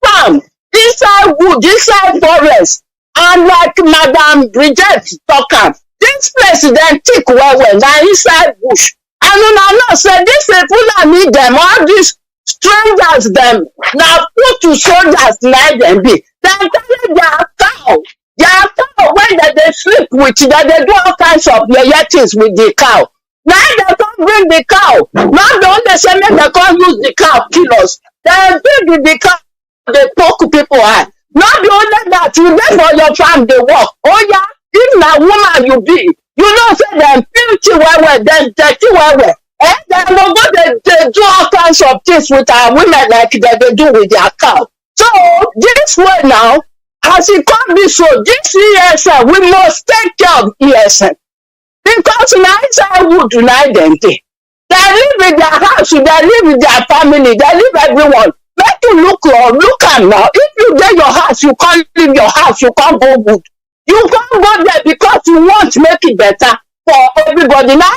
farm, inside wood, inside forest, and like Madam Bridget talk am, this place then thick well now inside bush. And una know say this people need them, all these strangers them, now put to soldiers like them be. Then tell their cow. Their cow when they sleep with, they do all kinds of things with the cow. Now they can't bring the cow. Now the only say make they can't use the cow kill us. They bring the cow, they poke people eye. Not the only that you dey for your farm they work. Oh yeah, if na woman you be, you know say them filthy well, them dirty well. They will go they do all kinds of things with our women like they do with their cow. So this way now, as it can't be so, this ESN, we must take care of ESN. Because now inside wood tonight them they live with their house, they live with their family, they live everyone. Make you look am now. If you get your house, you can't leave your house, you can't go good. You can't go there because you want to make it better. for everybody. Now,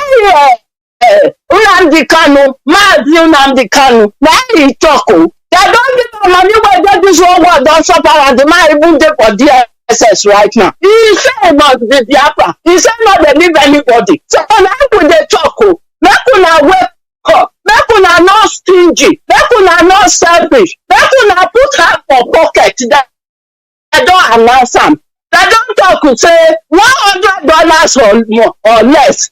Nnamdi Kanu, Mazi Kanu, now he talk. They don't give them money where they this whole world don't suffer and the man even there for DSS right now. He said not the Biafra. He said not they leave anybody. So now when they talk, make una wake up, make una not stingy, make una not selfish, make una put hand for pocket that I don't announce them. They don't talk to say $100 or more or less.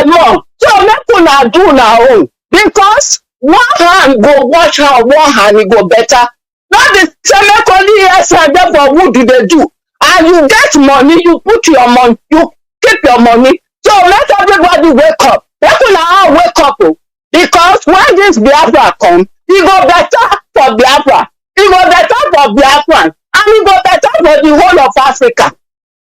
More. So make una do now own. Because one hand go wash hand, one hand it go better. Not the same make only yes and therefore what do they do? And you get money, you put your money, you keep your money. So let everybody wake up. Make una all wake up. Because when this Biafra come, it go better for Biafra. It go better for Biafran. And it go better for the whole of Africa.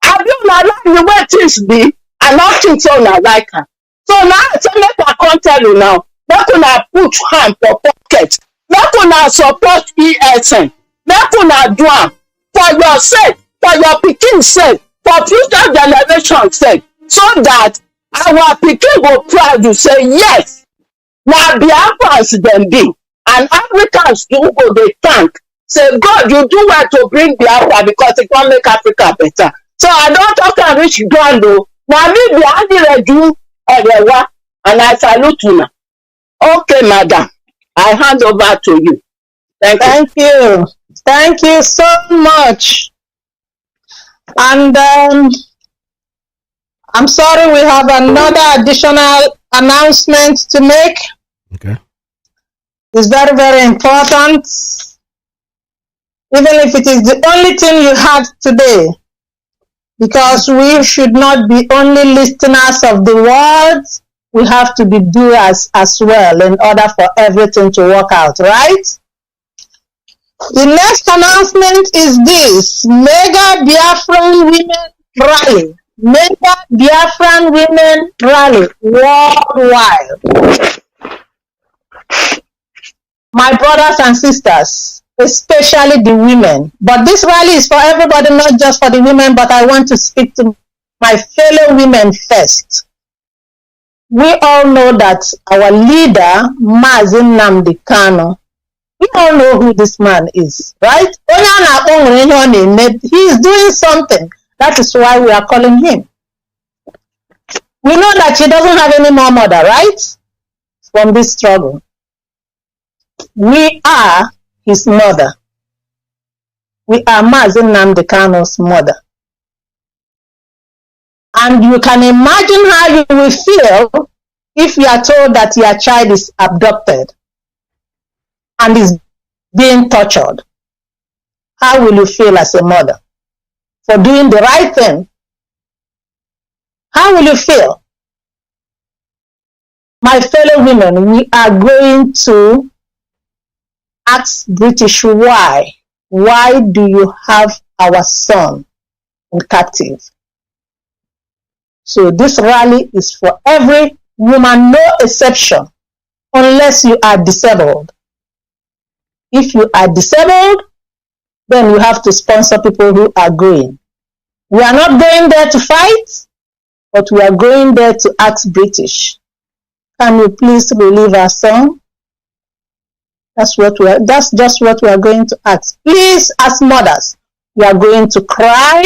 Have you not like the way things be? And not think so now like her. So now so make I come tell you now. Make una put hand for pocket. Make una support ESN. Make una do am for your sake, for your pikin sake, for future generation sake. So that our pikin go proud to say yes. Now Biafrans them be. And Africans do go they thank. Say God, you do well to bring Biafra because it can make Africa better. So I don't talk and reach ground though. Now me Biafra do and I salute you now. Okay, madam. I hand over to you. Thank you. Thank you so much. And I'm sorry we have another additional announcement to make. Okay. It's very, very important. Even if it is the only thing you had today. Because we should not be only listeners of the words, we have to be doers as well in order for everything to work out, right? The next announcement is this: Mega Biafran Women Rally. Mega Biafran Women Rally worldwide. My brothers and sisters, especially the women. But this rally is for everybody, not just for the women, but I want to speak to my fellow women first. We all know that our leader, Mazi Iyke, we all know who this man is, right? He is doing something. That is why we are calling him. We know that he doesn't have any more mother, right? From this struggle. We are his mother. We are Mazi Iyke's mother. And you can imagine how you will feel if you are told that your child is abducted and is being tortured. How will you feel as a mother for doing the right thing? How will you feel? My fellow women, we are going to ask British why. Why do you have our son in captive? So this rally is for every woman, no exception, unless you are disabled. If you are disabled, then you have to sponsor people who are going. We are not going there to fight, but we are going there to ask British, can you please relieve our son? That's just what we are going to ask. Please, as mothers, we are going to cry,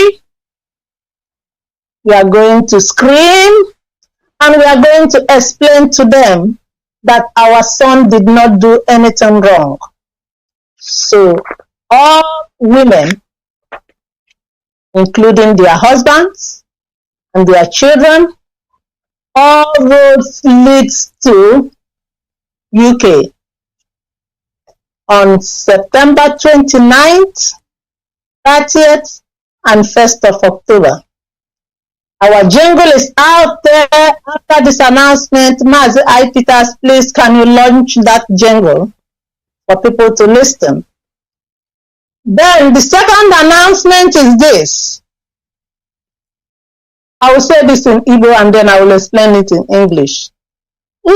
we are going to scream, and we are going to explain to them that our son did not do anything wrong. So all women, including their husbands and their children, all roads leads to UK on September 29th, 30th, and 1st of October. Our jingle is out there. After this announcement, Mazi Iyke, please can you launch that jingle for people to listen? Then the second announcement is this. I will say this in Igbo and then I will explain it in English. All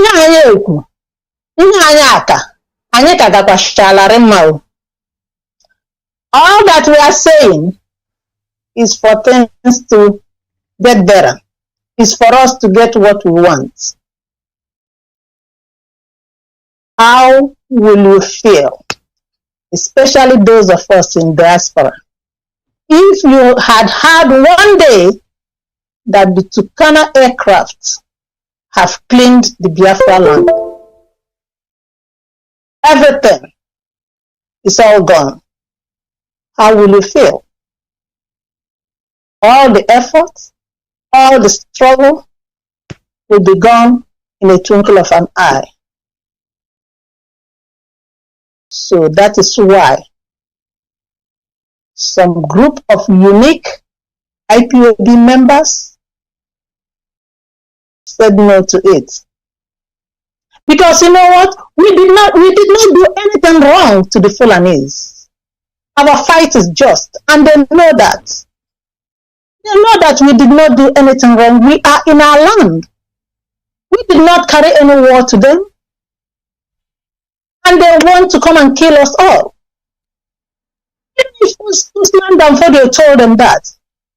that we are saying is for things to get better. is for us to get what we want. How will you feel, especially those of us in diaspora, if you had one day that the Tucana aircraft have cleaned the Biafra land? Everything is all gone. How will you feel? All the effort, all the struggle will be gone in a twinkle of an eye. So that is why some group of unique IPOB members said no to it. Because you know what? We did not do anything wrong to the Fulanese. Our fight is just, and they know that. They know that we did not do anything wrong. We are in our land. We did not carry any war to them. And they want to come and kill us all. If Usman Danfodio told them that,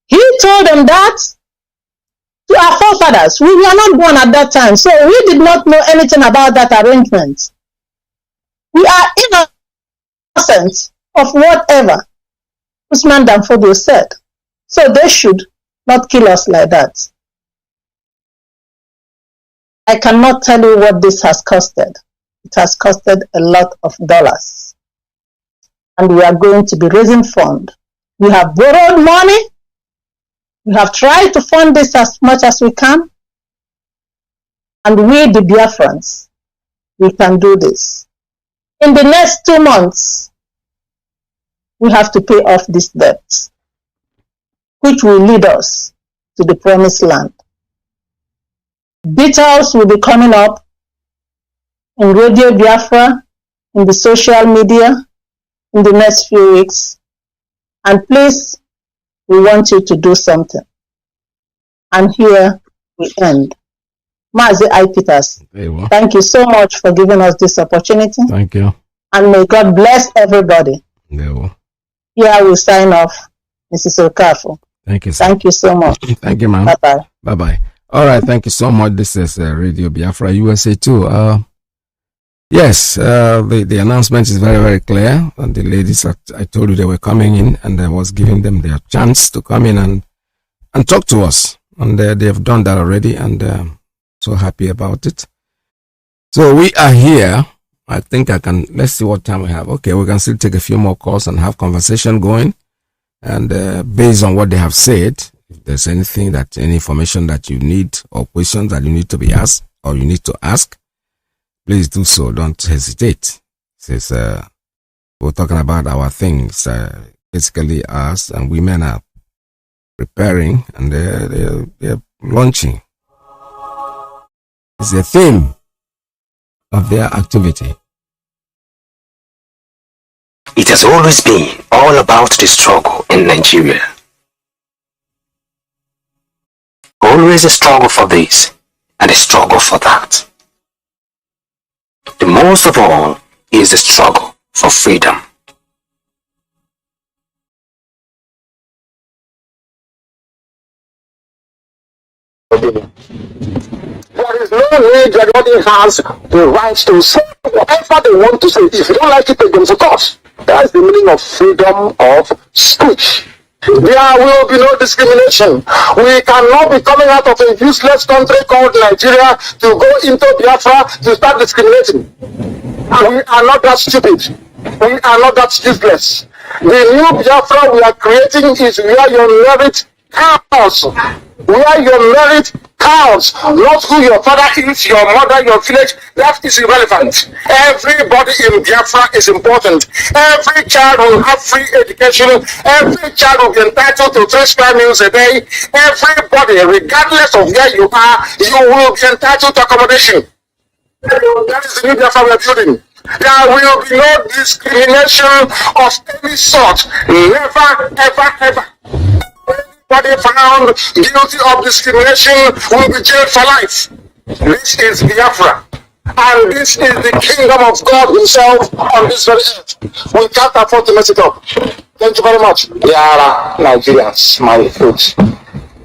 he told them that to our forefathers. We were not born at that time, so we did not know anything about that arrangement. We are innocent of whatever Usman Danfodio said. So they should not kill us like that. I cannot tell you what this has costed. It has costed a lot of dollars. And we are going to be raising funds. We have borrowed money. We have tried to fund this as much as we can. And we, the Biafrans, we can do this. In the next 2 months, we have to pay off this debt, which will lead us to the promised land. Details will be coming up in Radio Biafra, in the social media, in the next few weeks. And please, we want you to do something. And here we end. Mazi Iyke, thank you so much for giving us this opportunity. Thank you. And may God bless everybody. Here we sign off, Mrs. Okafor. Thank you, sir. Thank you so much. Thank you, ma'am. Bye-bye. Bye-bye. All right, thank you so much. This is Radio Biafra USA 2. Yes, the announcement is very, very clear. And the ladies, I told you they were coming in, and I was giving them their chance to come in and talk to us. And they have done that already, and so happy about it. So we are here. I think let's see what time we have. Okay, we can still take a few more calls and have conversation going. And based on what they have said, if there's any information that you need or questions that you need to be asked or you need to ask, please do so. Don't hesitate. Since we're talking about our things, basically us and women are preparing and they're launching. It's the theme of their activity. It has always been all about the struggle in Nigeria. Always a struggle for this and a struggle for that. The most of all is the struggle for freedom. There is no need that anybody has the right to say whatever they want to say. If you don't like it, take them to court. That's the meaning of freedom of speech. There will be no discrimination. We cannot be coming out of a useless country called Nigeria to go into Biafra to start discriminating. We are not that stupid. We are not that useless. The new Biafra we are creating is where your merit counts. Where your merit counts, not who your father is, your mother, your village. That is irrelevant. Everybody in Biafra is important. Every child will have free education. Every child will be entitled to 3 square meals a day. Everybody, regardless of where you are, you will be entitled to accommodation. That is the new Biafra we are building. There will be no discrimination of any sort. Never, ever, ever. Anybody found guilty of discrimination will be jailed for life. This is Biafra. And this is the kingdom of God himself on this very earth. We can't afford to mess it up. Thank you very much. They are Nigerians, my folks.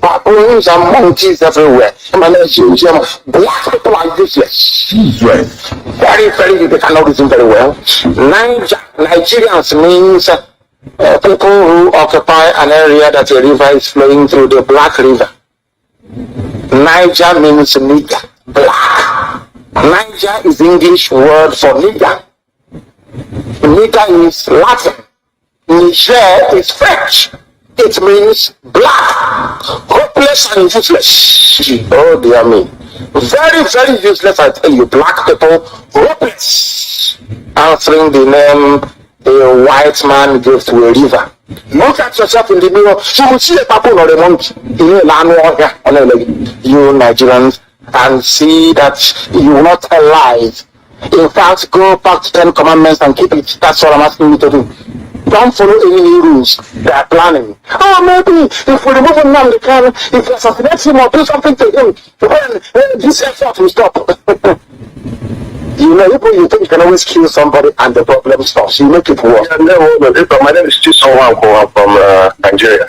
baboons and monkeys everywhere. Black people are useless. Useless. Very, very, they cannot reason very well. Nigerians means people who occupy an area that a river is flowing through, the Black River. Niger means nigger, black. Niger is the English word for nigger. Nigger is Latin. Niger is French. It means black, hopeless and useless. Oh dear me. Very, very useless, I tell you. Black people, hopeless. Answering the name a white man gave to a river. Look at yourself in the mirror. You will see a baboon or a monkey. You Nigerians, and see that you are not alive. In fact, go back to 10 commandments and keep it. That's what I'm asking you to do. Don't follow any new rules they are planning. Oh, maybe if we remove him now, if we assassinate him or do something to him, then this effort will stop. You know, you think you can always kill somebody and the problem stops. You make it worse. Yeah, no, my name is Chisowan from Nigeria.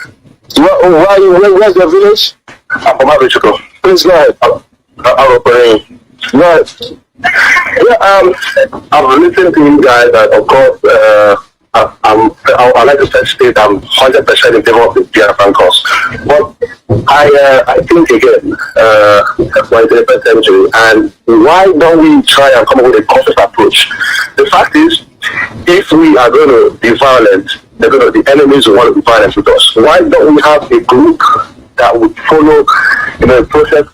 Where's your village? I'm from Abichiko. Please go ahead. I'll operate. Go ahead. Yeah, I'm listening to you guys, and of course, I like to first state I'm 100% in favor of the Biafran cause. But I think again, for the 21st century, and why don't we try and come up with a conscious approach? The fact is, if we are going to be violent, the enemies will want to be violent with us. Why don't we have a group that would follow, the process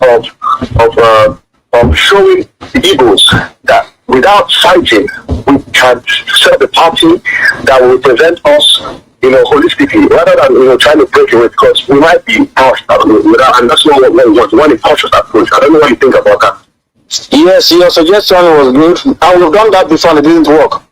of showing the Igbos that without fighting, we can set the party that will represent us, holistically, rather than trying to break away, because we might be pushed and that's not what we want. We want a conscious approach. I don't know what you think about that. Yes, your suggestion was good. I would have done that before and it didn't work.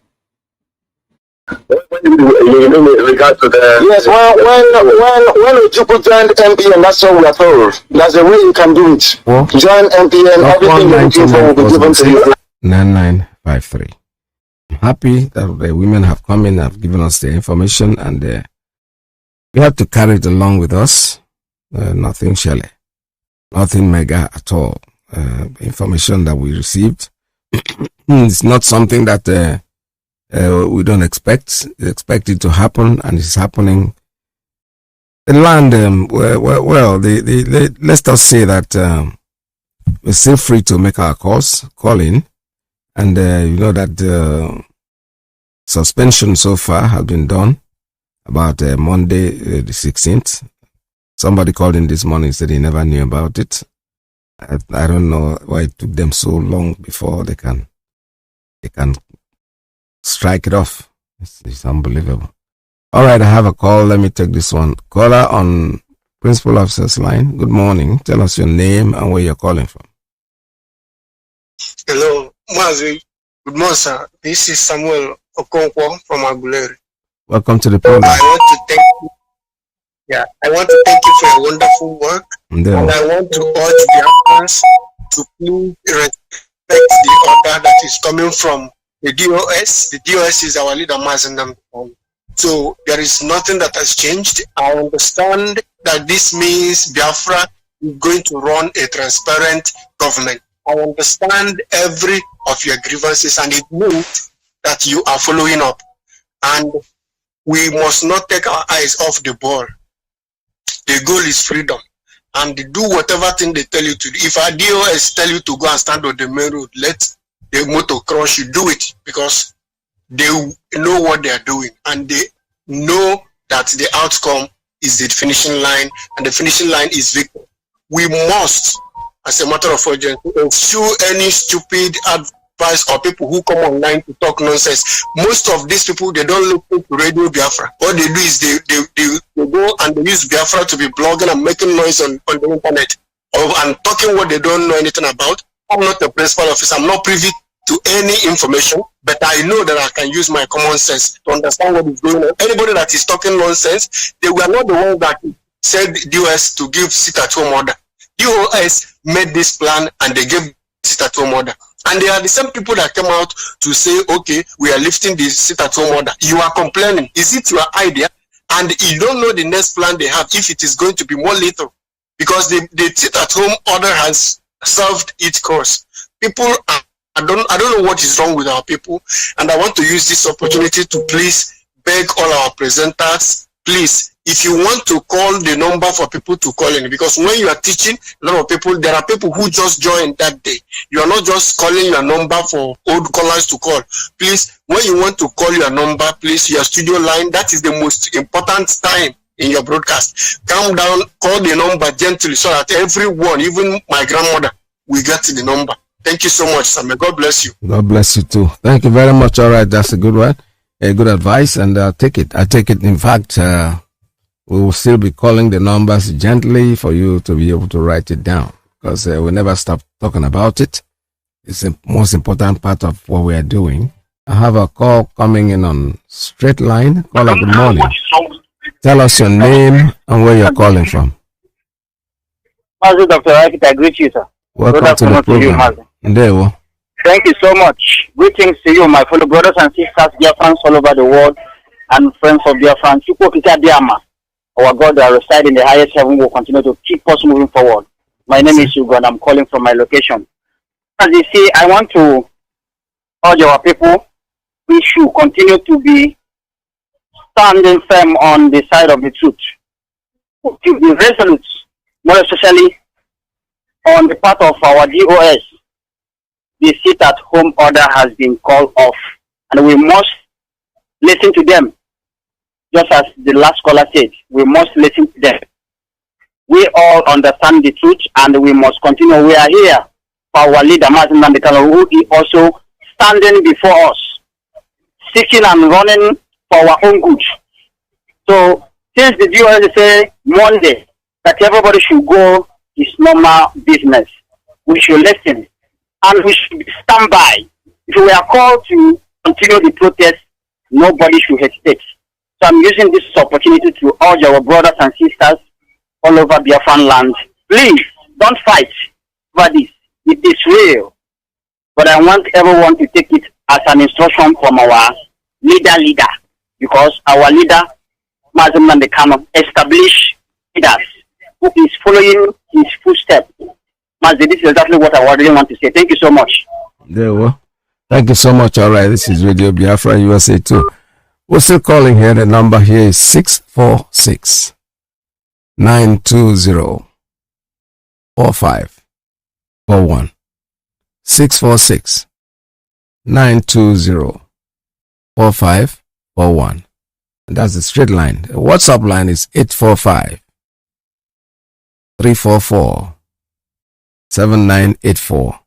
When in regard to the yes, when Ojukwu joined MPN, that's what we are told. That's the way you can do it. Well, join MPN, everything you're looking for will be given to you. 9953. I'm happy that the women have come in, have given us the information, and we have to carry it along with us. Nothing shelly, nothing mega at all. Information that we received. It's not something that we don't expect. We expect it to happen, and it's happening. The land, let's just say that we're still free to make our call in. And you know that the suspension so far has been done about Monday the 16th. Somebody called in this morning and said he never knew about it. I don't know why it took them so long before they can strike it off. It's unbelievable. All right, I have a call. Let me take this one. Caller on Principal Officer's line. Good morning. Tell us your name and where you're calling from. Hello, Mazi. Good morning, sir. This is Samuel Okonkwo from Aguleri. Welcome to the program. I want to thank you for your wonderful work. And I want to urge Biafrans to please respect the order that is coming from the DOS. The DOS is our leader, Mazi Iyke. So there is nothing that has changed. I understand that this means Biafra is going to run a transparent government. I understand every of your grievances, and it means that you are following up. And we must not take our eyes off the ball. The goal is freedom. And do whatever thing they tell you to do. If our DOS tell you to go and stand on the main road, let the motor crush you, do it, because they know what they are doing, and they know that the outcome is the finishing line, and the finishing line is victory. We must, as a matter of urgency, eschew any stupid advice or people who come online to talk nonsense. Most of these people, they don't listen to Radio Biafra. What they do is they go and they use Biafra to be blogging and making noise on the internet and talking what they don't know anything about. I'm not a principal officer. I'm not privy to any information, but I know that I can use my common sense to understand what is going on. Anybody that is talking nonsense, they were not the ones that said DOS to give sit-at-home order. DOS made this plan and they gave sit-at-home order. And they are the same people that came out to say, okay, we are lifting the sit-at-home order. You are complaining. Is it your idea? And you don't know the next plan they have, if it is going to be more lethal. because the sit-at-home order has served its course. People are, I don't know what is wrong with our people, and I want to use this opportunity to please beg all our presenters, please, if you want to call the number for people to call in, because when you are teaching a lot of people, there are people who just joined that day. You are not just calling your number for old callers to call. Please, when you want to call your number, please, your studio line, that is the most important time in your broadcast. Calm down, call the number gently so that everyone, even my grandmother, will get the number. Thank you so much, sir. May God bless you. God bless you too. Thank you very much. All right, that's a good one. A good advice, and I'll take it. I take it. In fact, we will still be calling the numbers gently for you to be able to write it down, because we never stop talking about it. It's the most important part of what we are doing. I have a call coming in on straight line. Caller, good morning. Tell us your name and where you're calling from. Mazi, Dr. Iyke, I greet you, sir. Welcome to the program. Ndewo. Thank you so much. Greetings to you, my fellow brothers and sisters, Biafrans all over the world, and friends of Biafrans. Our God that reside in the highest heaven will continue to keep us moving forward. My name is Hugo, and I'm calling from my location. As you see, I want to urge our people, we should continue to be standing firm on the side of the truth. To be resolute, more especially on the part of our DOS. The sit-at-home order has been called off, and we must listen to them. Just as the last caller said, we must listen to them. We all understand the truth, and we must continue. We are here for our leader, Mazi Iyke, who is also standing before us, seeking and running for our own good. So, since the DOS say Monday that everybody should go his normal business, we should listen. And we should stand by. If we are called to continue the protest, nobody should hesitate. So I'm using this opportunity to urge our brothers and sisters all over Biafran land. Please, don't fight over this. It is real. But I want everyone to take it as an instruction from our leader. Because our leader, Mazi Iyke, established leaders who is following his footsteps. Mazi, this is exactly what I really want to say. Thank you so much. There we go. Thank you so much. All right, this is Radio Biafra USA 2. We're still calling here. The number here is 646 920 4541. 646 920 4541. That's the straight line. The WhatsApp line is 845 344 7984.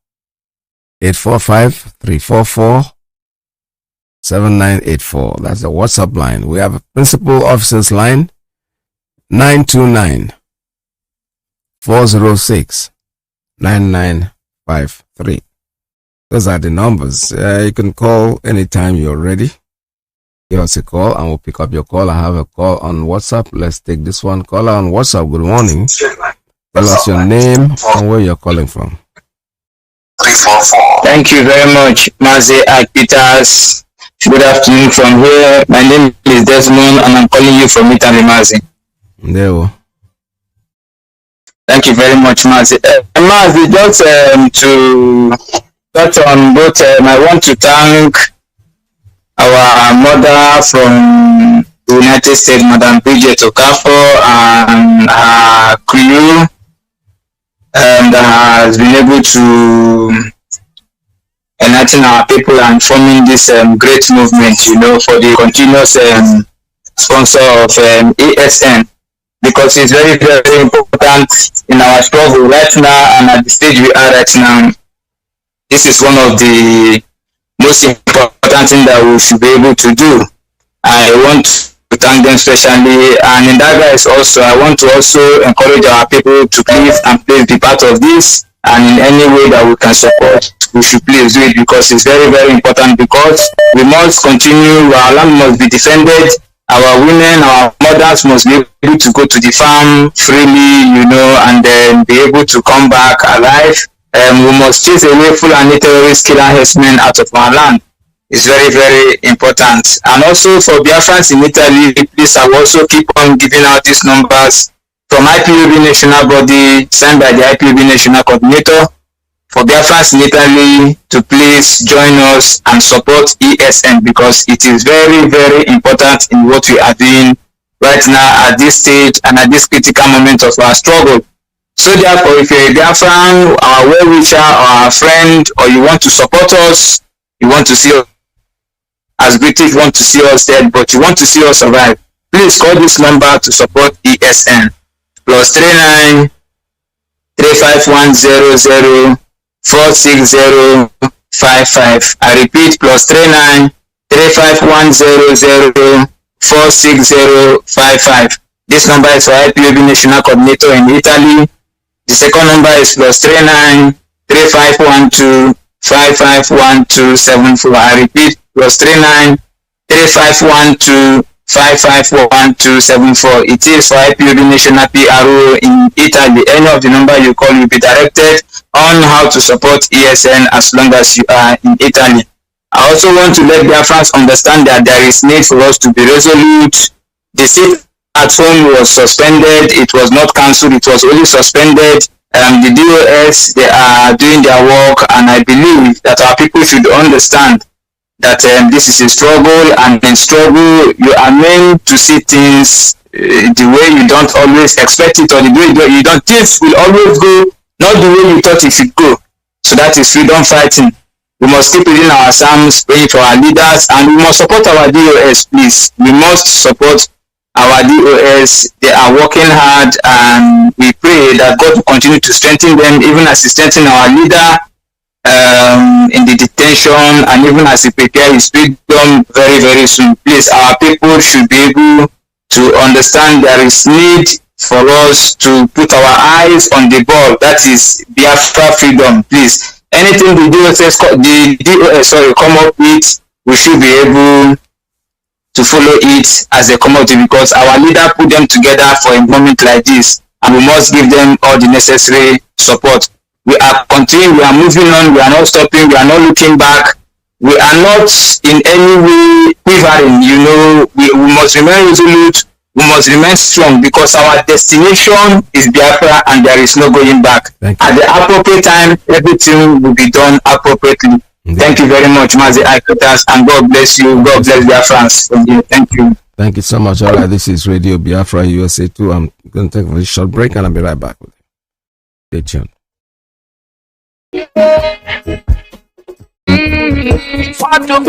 845-344-7984. That's the WhatsApp line. We have a principal officer's line, 929-406-9953. Those are the numbers. You can call anytime you're ready. Give us a call and we'll pick up your call. I have a call on WhatsApp. Let's take this one. Caller on WhatsApp. Good morning. Tell us your name and where you're calling from. Thank you very much, Mazi Iyke. Good afternoon from here. My name is Desmond and I'm calling you from Italy, Mazi. There. Thank you very much, Mazi. Mazi, just to touch on both, I want to thank our mother from the United States, Madam Bridget Okafor, and her crew, and has been able to enlighten our people and forming this great movement, for the continuous sponsor of ASN, because it's very, very important in our struggle right now and at the stage we are right now. This is one of the most important things that we should be able to do. I want to thank them especially, and in that guys also, I want to also encourage our people to please and please be part of this, and in any way that we can support, we should please do it, because it's very, very important, because we must continue, our land must be defended, our women, our mothers must be able to go to the farm freely, and then be able to come back alive. We must chase away Fulani terrorist killer herdsmen out of our land. It's very, very important. And also for Biafrans in Italy, please, I will also keep on giving out these numbers from IPOB national body signed by the IPOB national coordinator for Biafrans in Italy to please join us and support ESN, because it is very, very important in what we are doing right now at this stage and at this critical moment of our struggle. So therefore, if you're a Biafran, our well-wisher, or our friend, or you want to support us, you want to see us as British, want to see us dead, but you want to see us survive, please call this number to support ESN. +39 35100 46055. I repeat, +39 35100 46055. This number is for IPOB national coordinator in Italy. The second number is +39 3512 551274. I repeat, +39 3512 551274. It is for IPOB national PRO in Italy. Any of the number you call will be directed on how to support ESN as long as you are in Italy. I also want to let Biafrans understand that there is need for us to be resolute. The sit at home was suspended. It was not cancelled. It was only suspended. The DOS, they are doing their work, and I believe that our people should understand that this is a struggle, and in struggle you are meant to see things the way you don't always expect it, or the way you don't. Things will always go not the way you thought it should go. So that is freedom fighting. We must keep reading our psalms, praying for our leaders, and we must support our DOS, please. We must support our DOS. They are working hard, and we pray that God will continue to strengthen them, even as He strengthens our leader in the detention, and even as He prepares His freedom very, very soon. Please, our people should be able to understand there is need for us to put our eyes on the ball. That is Biafra freedom. Please, anything the DOS come up with, we should be able to follow it as a commodity, because our leader put them together for a moment like this, and we must give them all the necessary support. We are continuing, we are moving on, we are not stopping, we are not looking back, we are not in any way quivering. We must remain resolute, we must remain strong, because our destination is Biafra and there is no going back. At the appropriate time, everything will be done appropriately. Thank you very much, Mazi Iyke, and God bless you. God bless Biafrans from here. Thank you. Thank you so much. All right, this is Radio Biafra USA 2. I'm going to take a very short break, and I'll be right back with you. Stay tuned. It's time to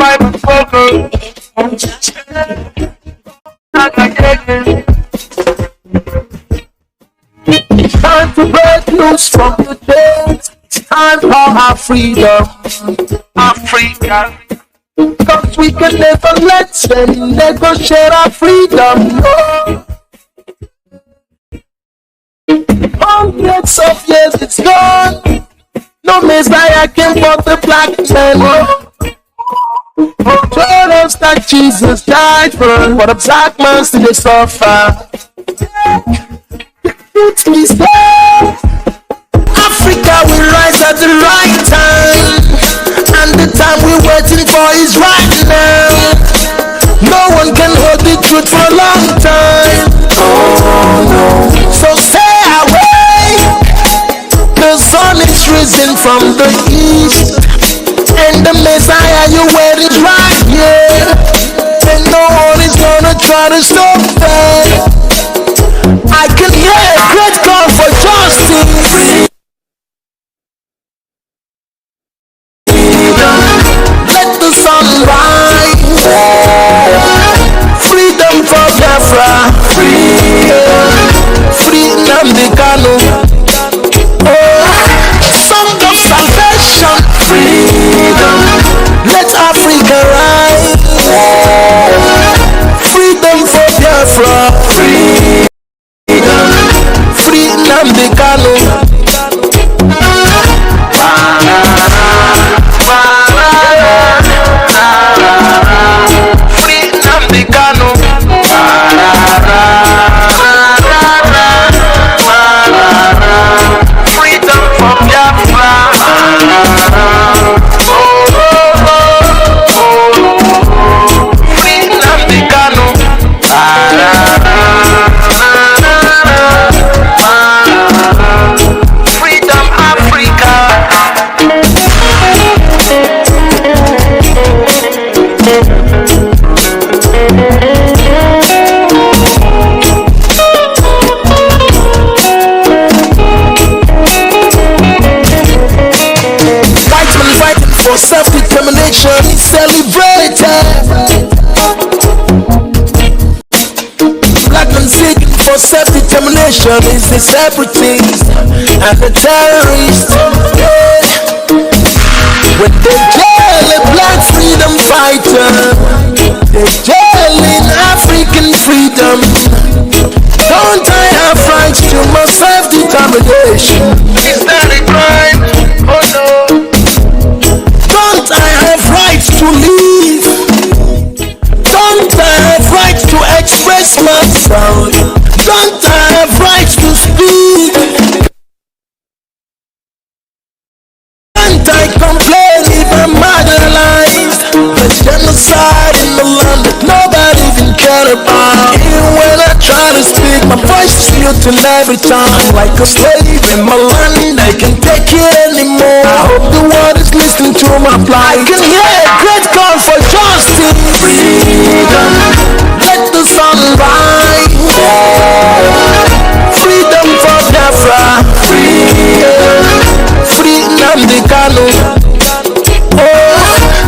break loose from the days. It's time for our freedom, Africa. Cause we can never let them negotiate our freedom. No. Hundreds of years it's gone. No Messiah came for the black man. Told us that Jesus died for the black man still suffer. It's me say, Africa will rise at the right time, and the time we're waiting for is right now. No one can hold the truth for a long time. Oh no. So stay away. The sun is risen from the east, and the Messiah you wait is right here, and no one is gonna try to stop that. I can hear a great call for justice. Let the sun rise. Freedom for Biafra. Freedom the Kanu. Song of salvation. Freedom. Let Africa rise. Freedom for Biafra. Freedom the Kanu. freedom is a separatist and a terrorist. When they jail a black freedom fighter, they jail in African freedom. Don't I have rights to my self-determination? Is that a crime? Oh no. Don't I have rights to live? Don't I have rights to express myself? Don't I have rights to speak? Can't I complain if I'm marginalized? There's genocide in the land that nobody even cared about. Even when I try to speak, my voice is muted every time. Like a slave in my land, I can't take it anymore. I hope the world is listening to my plight. I can hear a great call for justice. Freedom, let the sun rise. Freedom for Biafra. Freedom, freedom the Kanu. Oh,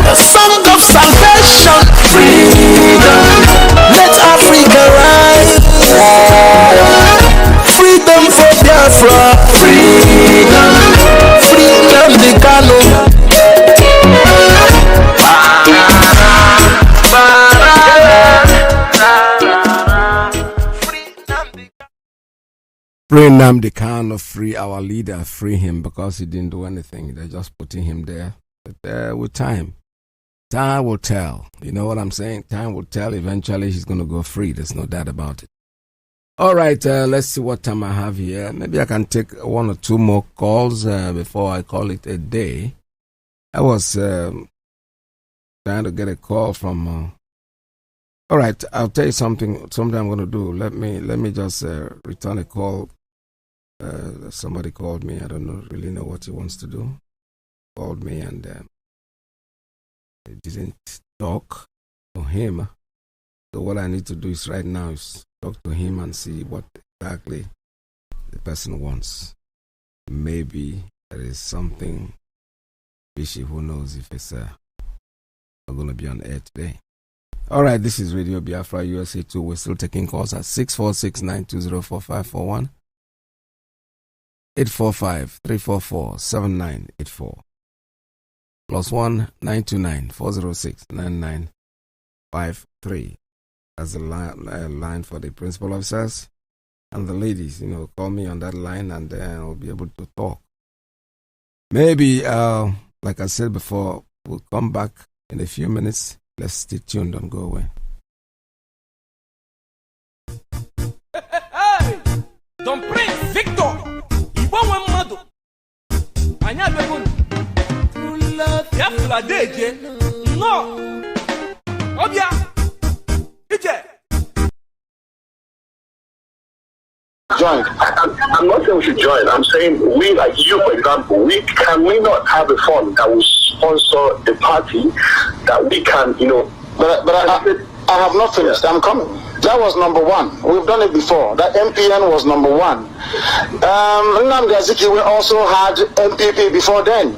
the song of salvation. Freedom, let Africa rise. Freedom for Biafra. Freedom, freedom the Kanu. Free NNAMDI Kanu, free our leader, free him, because he didn't do anything. They're just putting him there. But with time will tell. You know what I'm saying? Time will tell. Eventually he's going to go free. There's no doubt about it. All right, let's see what time I have here. Maybe I can take one or two more calls before I call it a day. I was trying to get a call from... all right, I'll tell you something I'm going to do. Let me just return a call. Somebody called me. I don't really know what he wants to do. Called me and I didn't talk to him. So what I need to do is right now is talk to him and see what exactly the person wants. Maybe there is something fishy. Who knows if it's not going to be on air today. All right, this is Radio Biafra USA 2. We're still taking calls at 646-920-4541, 845-344-7984, +1 929-406-9953. That's the line for the principal officers and the ladies. Call me on that line and I'll be able to talk. Maybe, like I said before, we'll come back in a few minutes. Let's stay tuned, don't go away. Hey! Don't bring Victor! Ibowe Mado! Anya Begun! Biafra Deje! No! Obia! Ije! Join. I'm not saying we should join. I'm saying we, like you, for example, can we not have a fund that will sponsor a party that we can, But I have not finished. I'm coming. That was number one. We've done it before. That MPN was number one. NNAMDI'S also had MPP before then.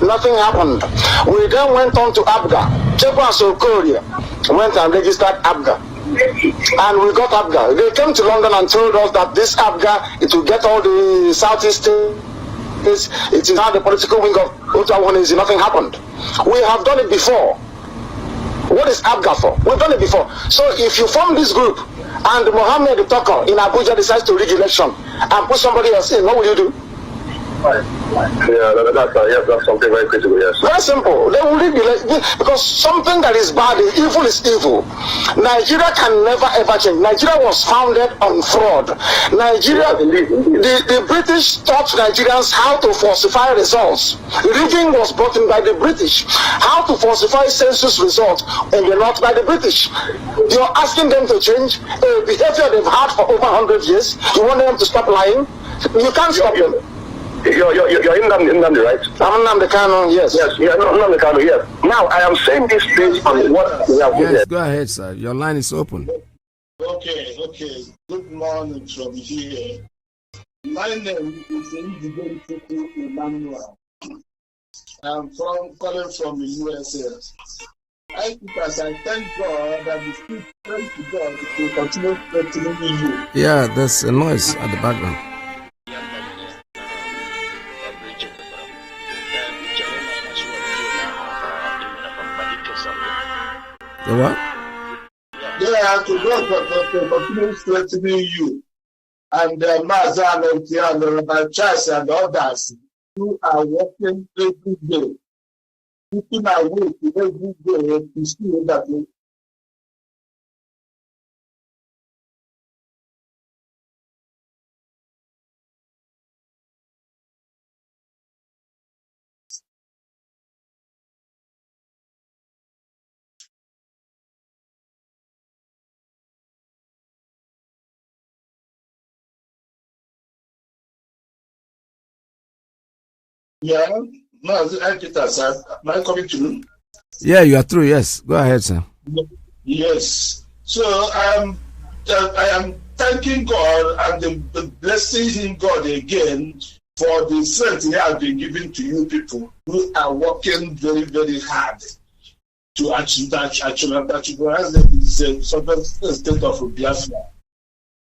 Nothing happened. We then went on to ABGA. Chekwa Sokoria went and registered ABGA. And we got ABGA. They came to London and told us that this ABGA, it will get all the Southeast states. It is now the political wing of Otawanezy. Nothing happened. We have done it before. What is ABGA for? We've done it before. So if you form this group and Mohammed the Talker in Abuja decides to rig election and put somebody else in, what will you do? Yeah, that's something very critical, yes. Very simple. They will rig because something that is bad, evil is evil. Nigeria can never ever change. Nigeria was founded on fraud. Nigeria, the British taught Nigerians how to falsify results. Rigging was brought in by the British. How to falsify census results, and they're not by the British. You're asking them to change a behavior they've had for over 100 years. You want them to stop lying? You can't stop them. You're in NNAMDI, right? I'm NNAMDI Kanu, yes. Yes, you're NNAMDI Kanu, yes. Now, I am saying this based on what we have witnessed. Yes, go ahead, sir. Your line is open. Okay. Good morning from here. My name is Emmanuel. I'm calling from the USA. I thank God that the Spirit pray to God to continue strengthening you. Yeah, there's a noise at the background. The what? Yeah, to God to continue strengthening you. And Mazi Iyke and Rabbi Charles and others who are working every day, putting away every day to see that yeah, Mazi Iyke, sir. Am I coming to you? Yeah, you are through. Yes, go ahead, sir. Yes. So I am thanking God and blessing Him, God, again for the strength He has been giving to you people who are working very, very hard to achieve the state of Biafra.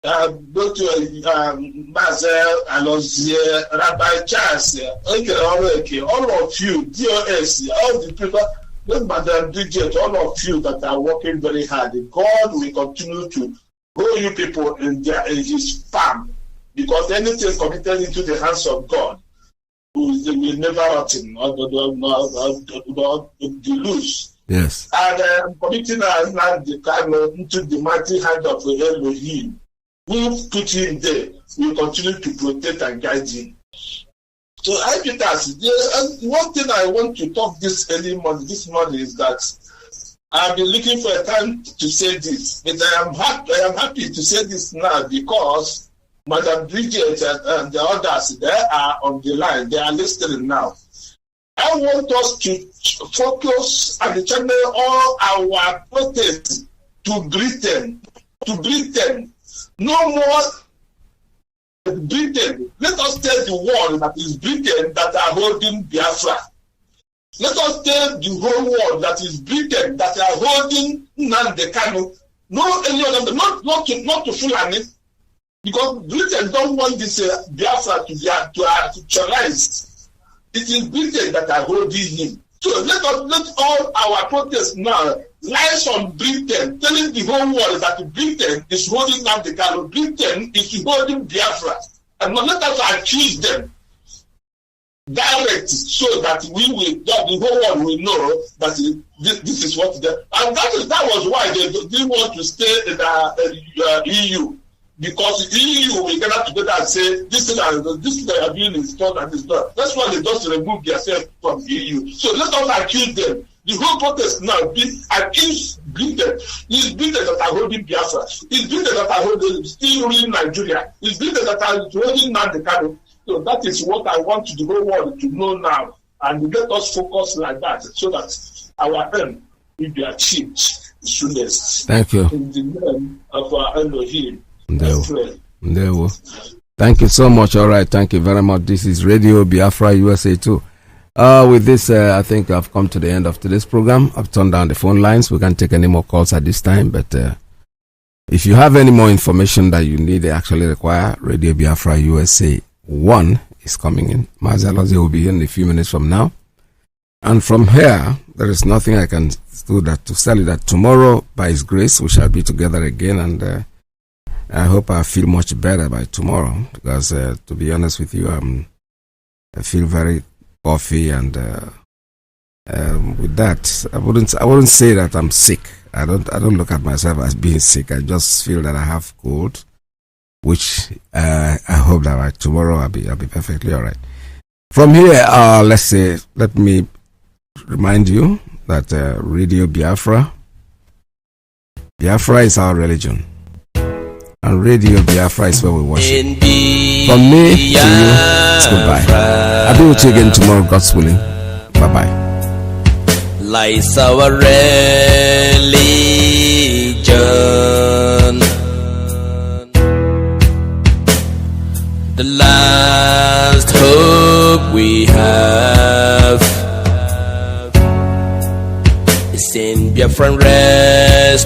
Go to Mazi Iyke, Rabbi Charles, all of you, DOS, all the people. Madam Bridget, all of you that are working very hard, God will continue to hold you people in His farm, because anything committed into the hands of God will never rotten or lose. Yes. And committing our land into the mighty hand of the Elohim, who put him there, will continue to protect and guide him. So Peters, one thing I want to talk this morning is that I've been looking for a time to say this, but I am happy to say this now because Madam Bridget and the others, they are on the line, they are listening now. I want us to focus and channel all our protests to Britain. No more Britain. Let us tell the world that is Britain that are holding Biafra. Let us tell the whole world that is Britain that are holding Kanu. No any other, not to Fulani, because Britain don't want this Biafra to be actualized. It is Britain that are holding him. So let all our protests now lies on Britain, telling the whole world that Britain is holding Kanu. Britain is holding Biafra. And let us accuse them direct so that the whole world will know that this is what they, and that was why they didn't want to stay in the EU, because the EU will gather together and say this thing they are doing is done and is done. That's why they just remove themselves from the EU. So let us accuse them. The whole protest now be against Britain. It's Britain that are holding Biafra. It's Britain that are holding, still ruling Nigeria. It's Britain that are holding Kanu. So that is what I want the whole world to know now. And let us focus like that so that our aim will be achieved soonest. Thank you. In the name of our Elohim. Thank you so much. All right. Thank you very much. This is Radio Biafra USA 2. With this, I think I've come to the end of today's program. I've turned down the phone lines. We can't take any more calls at this time. But if you have any more information that you need, actually require, Radio Biafra USA 1 is coming in. Mazi Iyke will be here in a few minutes from now. And from here, there is nothing I can do that to tell you that tomorrow, by His grace, we shall be together again. And I hope I feel much better by tomorrow, because to be honest with you, I feel very coffee, and with that, I wouldn't say that I'm sick. I don't look at myself as being sick. I just feel that I have cold, which I hope that by tomorrow I'll be perfectly all right. From here, let me remind you that Radio Biafra is our religion, and Radio Biafra is where we worship. From me to you, it's goodbye. I'll be with you again tomorrow, God's willing. Bye-bye. Lies our religion, the last hope we have is peace and Biafran restoration.